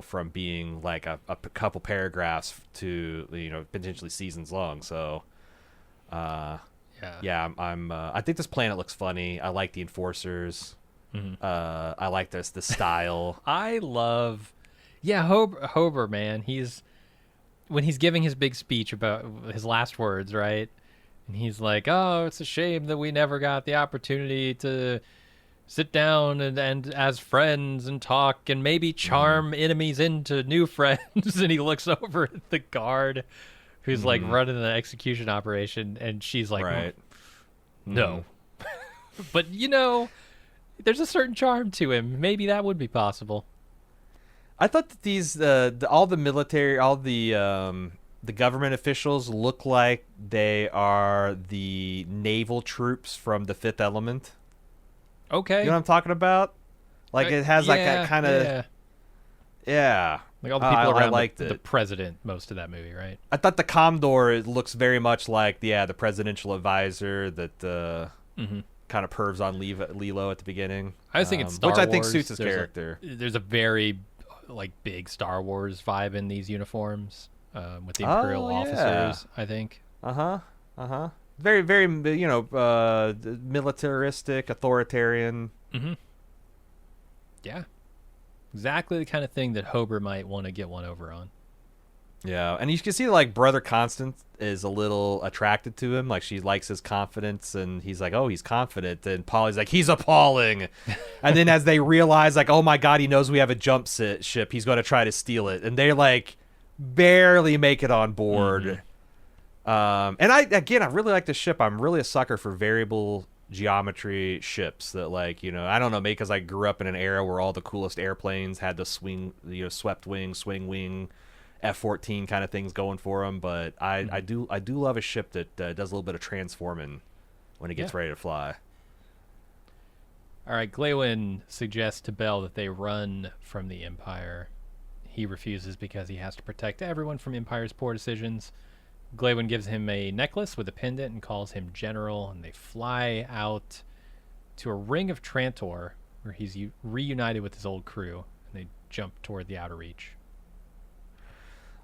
From being like a couple paragraphs to potentially seasons long. So, I think this planet looks funny. I like the enforcers. I like the style. I love, Hober, man. When he's giving his big speech about his last words, right? And he's like, "Oh, it's a shame that we never got the opportunity to sit down and as friends and talk and maybe charm enemies into new friends." And he looks over at the guard who's like running the execution operation, and she's like, right. No. But there's a certain charm to him. Maybe that would be possible. I thought that these all the military, all the government officials look like they are the naval troops from The Fifth Element. Okay. You know what I'm talking about? Like, it has like that kind of... Yeah. Like all the people I around liked the it. president most of that movie, right? I thought the Commodore looks very much like the presidential advisor that kind of pervs on Lilo at the beginning. I was thinking Star which Wars. I think suits his character. There's a very like big Star Wars vibe in these uniforms with the Imperial officers, I think. Very, very, militaristic, authoritarian. Yeah. Exactly the kind of thing that Hober might want to get one over on. Yeah, and you can see like Brother Constance is a little attracted to him. Like she likes his confidence, and he's like, "Oh, he's confident." And Polly's like, "He's appalling." And then as they realize, like, "Oh my God, he knows we have a jump ship. He's going to try to steal it," and they like barely make it on board. And I really like this ship. I'm really a sucker for variable geometry ships that, like, I don't know, maybe because I grew up in an era where all the coolest airplanes had the swing, swept wing, swing wing, F-14 kind of things going for them. But I do love a ship that does a little bit of transforming when it gets ready to fly. All right, Glaywin suggests to Bell that they run from the Empire. He refuses because he has to protect everyone from Empire's poor decisions. Glaywin gives him a necklace with a pendant and calls him General, and they fly out to a ring of Trantor where he's reunited with his old crew, and they jump toward the Outer Reach.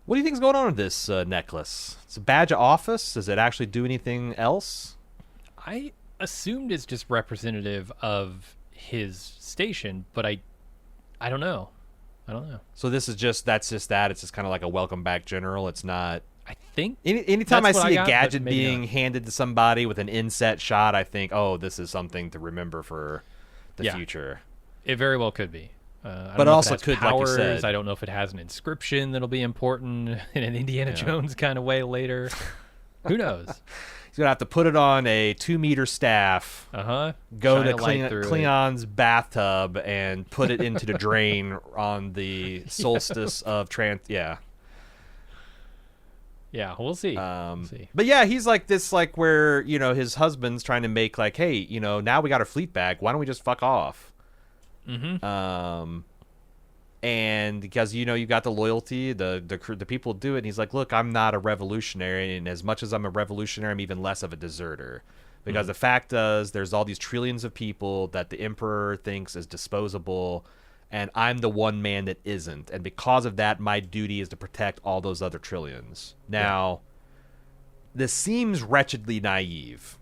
What do you think's going on with this necklace? It's a badge of office. Does it actually do anything else? I assumed it's just representative of his station, but I don't know. So that's just that. It's just kind of like a welcome back general. It's not. I think anytime I see a got, gadget being handed to somebody with an inset shot, I think, oh, this is something to remember for the future. It very well could be. I but don't also know if it has could, powers. like you said. I don't know if it has an inscription that'll be important in an Indiana Jones kind of way later. Who knows? He's going to have to put it on a 2-meter staff, go to Cleon's bathtub, and put it into the drain on the solstice of Yeah, we'll see. But yeah, he's like this, like where, his husband's trying to make like, hey, now we got our fleet back. Why don't we just fuck off? And because, you got the loyalty, the people do it. And he's like, look, I'm not a revolutionary. And as much as I'm a revolutionary, I'm even less of a deserter. Because the fact is, there's all these trillions of people that the emperor thinks is disposable. And I'm the one man that isn't. And because of that, my duty is to protect all those other trillions. Now, this seems wretchedly naive.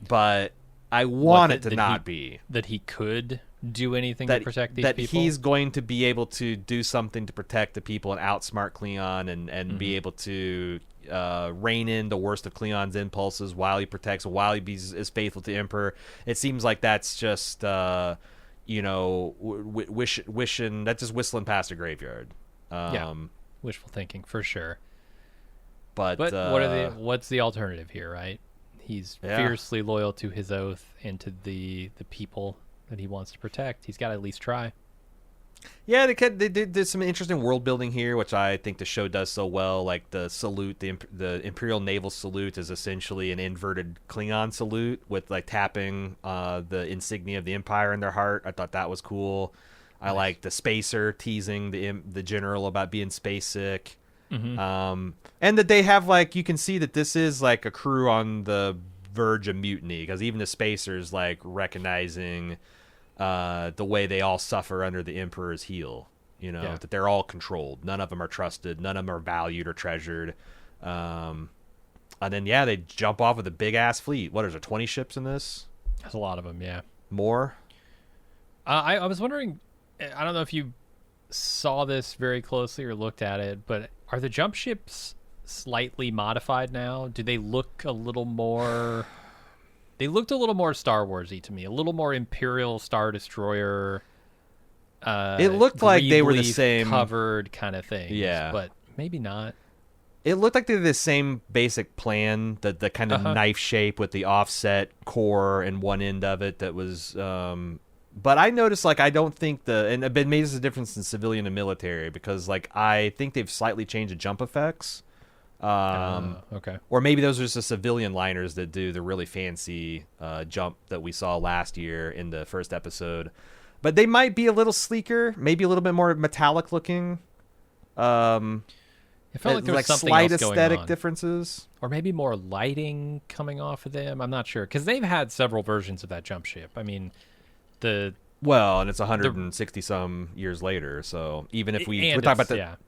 But I want it to not be. That he could do anything to protect these people? That he's going to be able to do something to protect the people and outsmart Cleon and be able to rein in the worst of Cleon's impulses while he protects, while he is faithful to the Emperor. It seems like that's just... wishing, that's just whistling past a graveyard. Wishful thinking for sure. But what's the alternative here, right? He's fiercely loyal to his oath and to the people that he wants to protect. He's got to at least try. Yeah, they did some interesting world building here, which I think the show does so well. Like the salute, the Imperial Naval salute is essentially an inverted Klingon salute with like tapping the insignia of the Empire in their heart. I thought that was cool. I like the spacer teasing the general about being space sick. And that they have, like, you can see that this is like a crew on the verge of mutiny, because even the spacers like recognizing the way they all suffer under the Emperor's heel, that they're all controlled. None of them are trusted. None of them are valued or treasured. And then, they jump off with a big ass fleet. What is there, 20 ships in this? There's a lot of them. Yeah. More? I was wondering, I don't know if you saw this very closely or looked at it, but are the jump ships slightly modified now? Do they look a little more... They looked a little more Star Wars-y to me, a little more Imperial Star Destroyer. It looked like they were the same covered kind of thing. Yeah, but maybe not. It looked like they had the same basic plan, the kind of knife shape with the offset core and one end of it that was. But I noticed, like, I don't think and maybe this is a difference in civilian and military, because like I think they've slightly changed the jump effects. Okay. Or maybe those are just the civilian liners that do the really fancy jump that we saw last year in the first episode. But they might be a little sleeker, maybe a little bit more metallic looking. It felt like there was something slight else going aesthetic on. Differences. Or maybe more lighting coming off of them. I'm not sure. Because they've had several versions of that jump ship. I mean, Well, and it's 160 some years later. So even if we talk about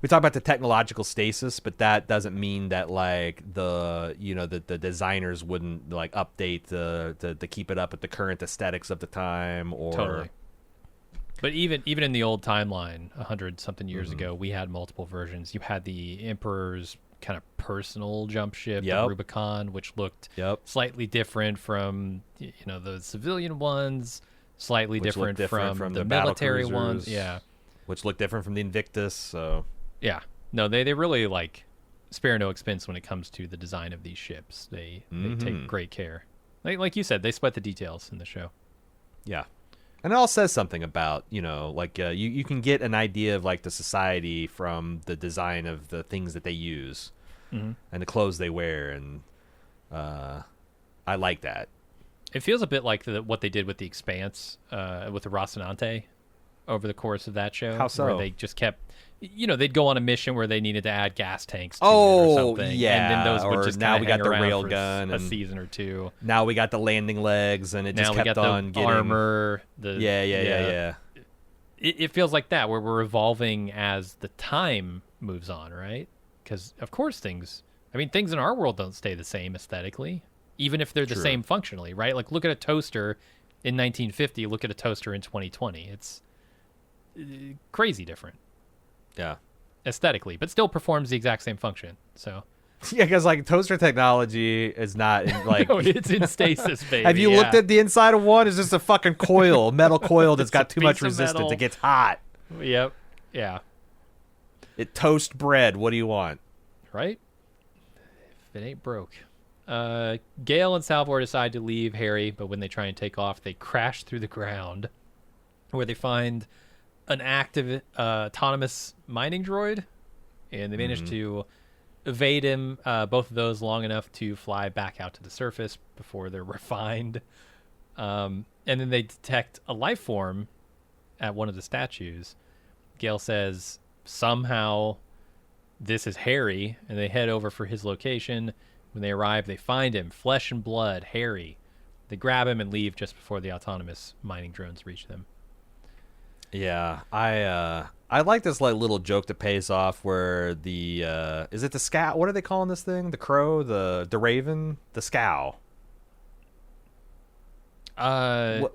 we talk about the technological stasis, but that doesn't mean that like the designers wouldn't like update to keep it up with the current aesthetics of the time or Totally. But even in the old timeline, 100-something years ago, we had multiple versions. You had the Emperor's kind of personal jump ship, the Rubicon, which looked slightly different from the civilian ones, slightly different from the military ones. Yeah. Which looked different from the Invictus, so... Yeah. No, they really like spare no expense when it comes to the design of these ships. They take great care. Like you said, they sweat the details in the show. Yeah. And it all says something about, you can get an idea of like the society from the design of the things that they use and the clothes they wear. And I like that. It feels a bit like what they did with The Expanse, with the Rocinante over the course of that show. How so? Where they just kept, they'd go on a mission where they needed to add gas tanks to it or something. Yeah. And then those would just now we got the rail for gun a and season or two. Now we got the landing legs and it just kept on getting armor. Yeah. It feels like that, where we're evolving as the time moves on, right? Because of course things in our world don't stay the same aesthetically, even if they're the same functionally, right? Like look at a toaster in 1950, look at a toaster in 2020. It's crazy different. Yeah. Aesthetically, but still performs the exact same function. So yeah, because like toaster technology is not in, like no, it's in stasis, baby. Have you looked at the inside of one? It's just a fucking coil, metal coil that's got too much resistance. It gets hot. Yep. Yeah. It toasts bread. What do you want? Right? If it ain't broke. Gale and Salvor decide to leave Harry, but when they try and take off, they crash through the ground, where they find an active autonomous mining droid, and they manage to evade him, both of those long enough to fly back out to the surface before they're refined. And then they detect a life form at one of the statues. Gale says, somehow this is Harry, and they head over for his location. When they arrive, they find him, flesh and blood, Harry. They grab him and leave just before the autonomous mining drones reach them. Yeah, I like this like little joke that pays off where the is it the scow? What are they calling this thing? The crow, the raven, the scow. The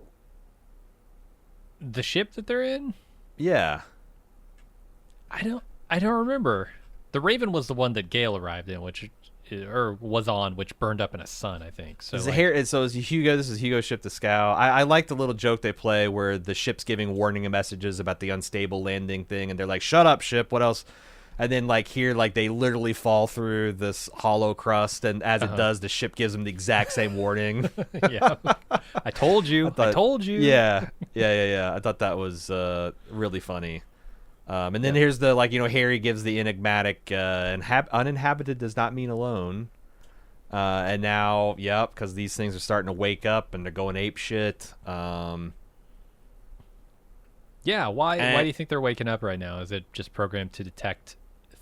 ship that they're in? Yeah. I don't remember. The Raven was the one that Gale arrived in, which burned up in a sun, I think. So is Hugo. This is Hugo's ship, the Scow. I like the little joke they play where the ship's giving warning messages about the unstable landing thing, and they're like, "Shut up, ship. What else?" And then like here, like they literally fall through this hollow crust, and as it does, the ship gives them the exact same warning. Yeah, I told you. I told you. Yeah. I thought that was really funny. And then here's the Harry gives the enigmatic uninhabited does not mean alone. And now, because these things are starting to wake up and they're going ape shit. Why do you think they're waking up right now? Is it just programmed to detect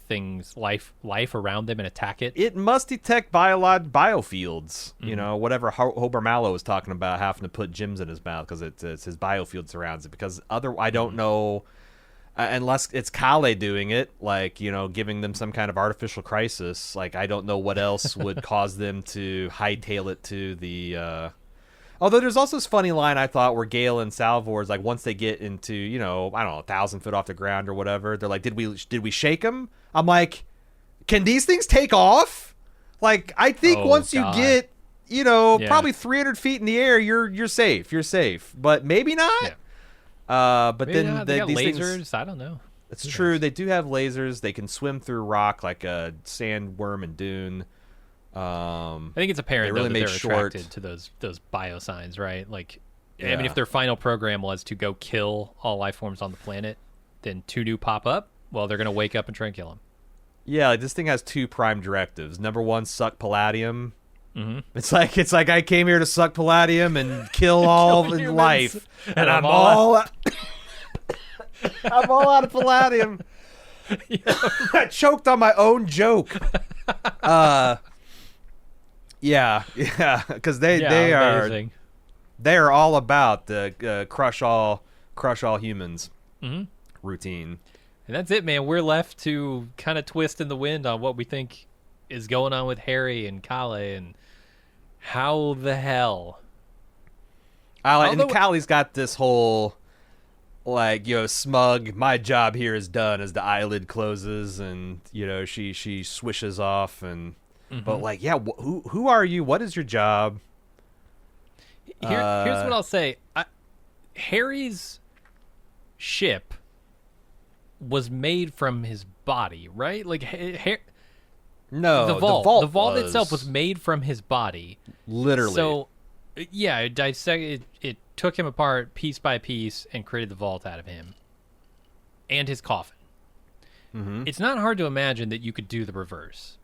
things, life around them and attack it? It must detect biofields. Mm-hmm. Whatever Hober Mallow was talking about, having to put gems in his mouth because it's his biofield surrounds it. Because I don't know. Unless it's Kale doing it, giving them some kind of artificial crisis. I don't know what else would cause them to hightail it to the... Although there's also this funny line, I thought, where Gale and Salvor is once they get into, 1,000 foot off the ground or whatever, they're like, did we shake them? I'm like, can these things take off? I think once you get, probably 300 feet in the air, you're safe. You're safe. But maybe not. Yeah. But maybe then not. They got these lasers. Things, I don't know. It's true. They do have lasers. They can swim through rock like a sandworm and dune. I think it's apparent really that they're short. attracted to those biosigns, right? I mean, if their final program was to go kill all life forms on the planet, then two new pop up. Well, they're gonna wake up and try and kill them. Yeah, this thing has two prime directives. Number one, suck palladium, Mm-hmm. It's like I came here to suck palladium and kill all in life, and I'm all I'm all out of palladium. I choked on my own joke. Yeah, because they are all about the crush all humans routine. And that's it, man. We're left to kind of twist in the wind on what we think is going on with Harry and Kale and how the hell. And Callie's got this whole, like, smug, my job here is done as the eyelid closes, and, she swishes off, and, but, like, yeah, who are you? What is your job? Here's what I'll say. Harry's ship was made from his body, right? Like, no, the vault itself was made from his body, literally. So, yeah, it took him apart piece by piece and created the vault out of him and his coffin. Mm-hmm. It's not hard to imagine that you could do the reverse.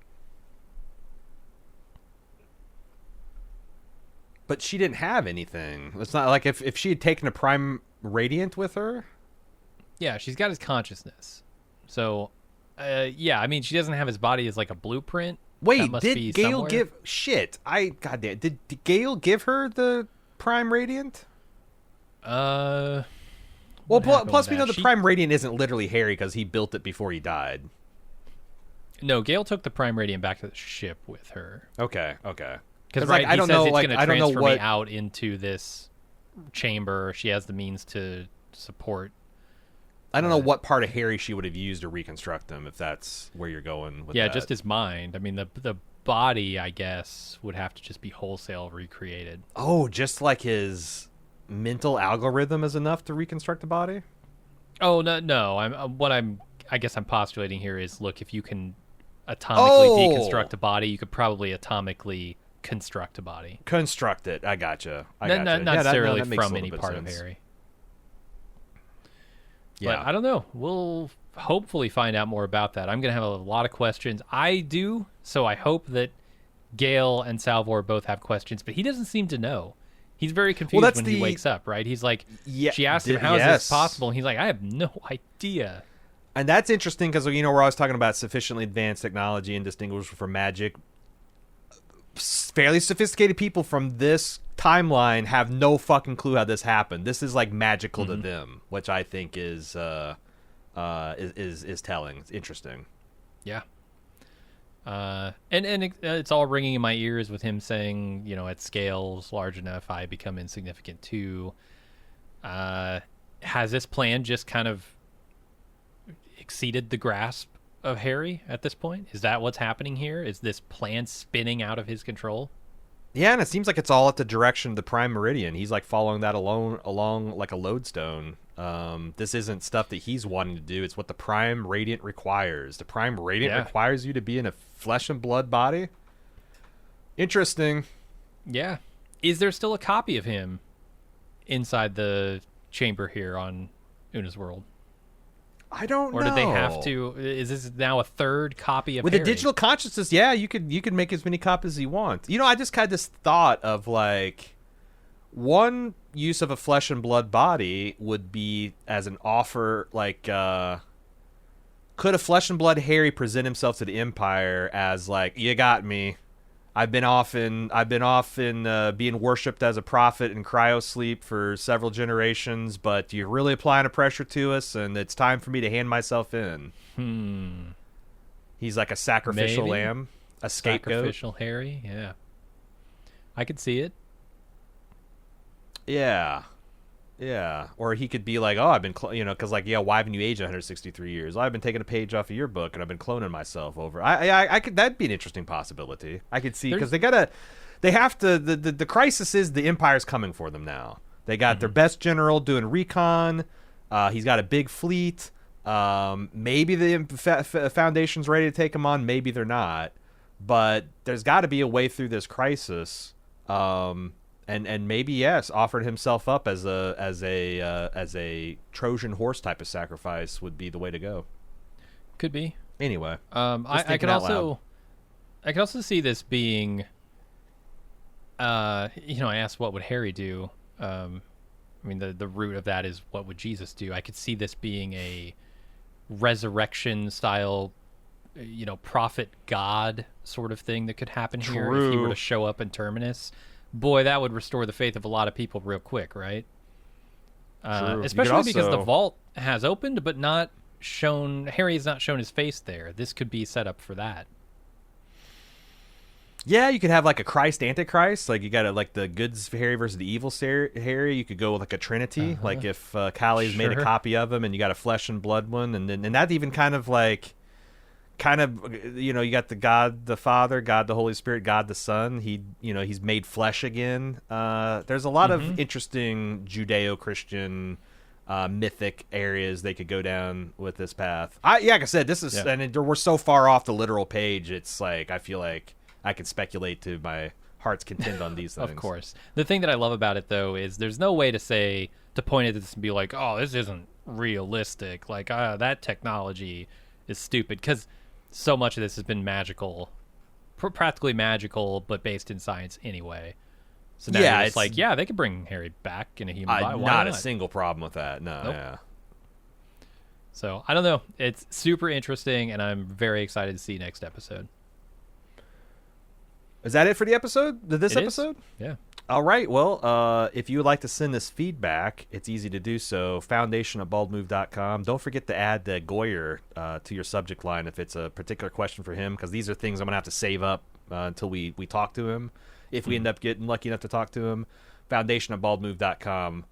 But she didn't have anything. It's not like if she had taken a prime radiant with her. Yeah, she's got his consciousness. So, yeah, I mean, she doesn't have his body as like a blueprint. Wait, did Gale give shit? Goddamn, did Gale give her the prime radiant? Well, plus we know the prime radiant isn't literally Harry because he built it before he died. No, Gale took the prime radiant back to the ship with her. Okay. Because right, I don't know, it's going to transfer me out into this chamber. She has the means to support. I don't know what part of Harry she would have used to reconstruct him, if that's where you're going with that. Yeah, just his mind. I mean, the body, I guess, would have to just be wholesale recreated. Oh, just like his mental algorithm is enough to reconstruct the body? Oh, no. I guess I'm postulating here is, look, if you can atomically deconstruct a body, you could probably atomically construct a body. Construct it. I gotcha. Not necessarily from any part of Harry. Yeah. But I don't know. We'll hopefully find out more about that. I'm going to have a lot of questions. I do, so I hope that Gale and Salvor both have questions, but he doesn't seem to know. He's very confused when he wakes up, right? He's like, she asked him, how is this possible? And he's like, I have no idea. And that's interesting because, we're always talking about sufficiently advanced technology and distinguishable from magic. Fairly sophisticated people from this timeline have no fucking clue how this happened. This is like magical to them, which I think is telling. It's interesting. Yeah. And it's all ringing in my ears with him saying, at scales large enough, I become insignificant too. Has this plan just kind of exceeded the grasp of Harry at this point? Is that what's happening here? Is this plan spinning out of his control? Yeah, and it seems like it's all at the direction of the Prime Meridian. He's like following that along like a lodestone. This isn't stuff that he's wanting to do. It's what the Prime Radiant requires. The Prime Radiant requires you to be in a flesh and blood body. Interesting. Yeah. Is there still a copy of him inside the chamber here on Una's World? I don't know. Or did they have to? Is this now a third copy of with Harry? A digital consciousness? Yeah, you could make as many copies as you want. I just had this thought of like one use of a flesh and blood body would be as an offer. Like, could a flesh and blood Harry present himself to the Empire as like, you got me? I've been off in being worshipped as a prophet in cryosleep for several generations, but you're really applying a pressure to us, and it's time for me to hand myself in. He's like a sacrificial lamb, a scapegoat. Sacrificial Harry, yeah. I could see it. Yeah. Or he could be like, oh, I've been, because like, why haven't you aged 163 years? Well, I've been taking a page off of your book, and I've been cloning myself over. I could, that'd be an interesting possibility. I could see, because the crisis is the Empire's coming for them now. They got their best general doing recon. He's got a big fleet. Maybe the Foundation's ready to take him on. Maybe they're not. But there's got to be a way through this crisis. And maybe offered himself up as a Trojan horse type of sacrifice would be the way to go. Could be. Anyway, I could also see this being I asked what would Harry do. I mean, the root of that is what would Jesus do. I could see this being a resurrection style, prophet God sort of thing that could happen here if he were to show up in Terminus. Boy, that would restore the faith of a lot of people real quick, right? Especially because the vault has opened, but not shown. Harry has not shown his face there. This could be set up for that. Yeah, you could have like a Christ Antichrist. Like you got like the good Harry versus the evil Harry. You could go with like a Trinity. Like if Callie's made a copy of him, and you got a flesh and blood one, and that even you got the God the Father, God the Holy Spirit, God the Son. He's made flesh again. There's a lot of interesting Judeo-Christian mythic areas they could go down with this path. Like I said, this is and we're so far off the literal page. It's like I feel like I can speculate to my heart's content on these things. Of course. The thing that I love about it, though, is there's no way to point at this and be like, oh, this isn't realistic. Like, that technology is stupid. Because so much of this has been magical, practically magical, but based in science anyway. So now it's like, they could bring Harry back in a human body. Not a single problem with that. No, nope. Yeah. So, I don't know. It's super interesting, and I'm very excited to see next episode. Is that it for the episode? This episode? Yeah. All right. Well, if you would like to send us feedback, it's easy to do so. foundation@baldmove.com. Don't forget to add the Goyer to your subject line if it's a particular question for him, because these are things I'm going to have to save up until we talk to him. If we end up getting lucky enough to talk to him, foundation@baldmove.com.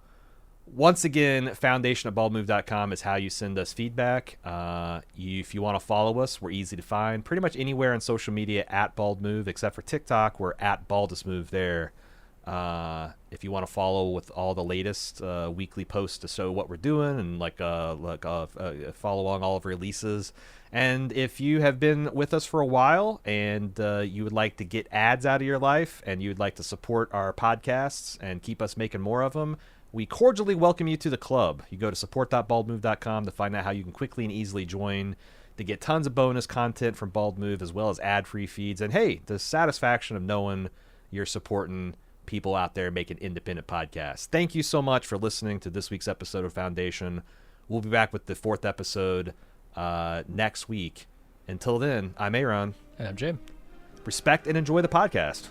Once again, foundation@baldmove.com is how you send us feedback. If you want to follow us, we're easy to find. Pretty much anywhere on social media @baldmove, except for TikTok, we're @baldusmove there. If you want to follow with all the latest weekly posts to show what we're doing and follow along all of our releases. And if you have been with us for a while and you would like to get ads out of your life and you would like to support our podcasts and keep us making more of them, we cordially welcome you to the club. You go to support.baldmove.com to find out how you can quickly and easily join to get tons of bonus content from Bald Move as well as ad-free feeds. And hey, the satisfaction of knowing you're supporting people out there making independent podcasts. Thank you so much for listening to this week's episode of Foundation. We'll be back with the 4th episode next week. Until then, I'm Aaron. And I'm Jim. Respect and enjoy the podcast.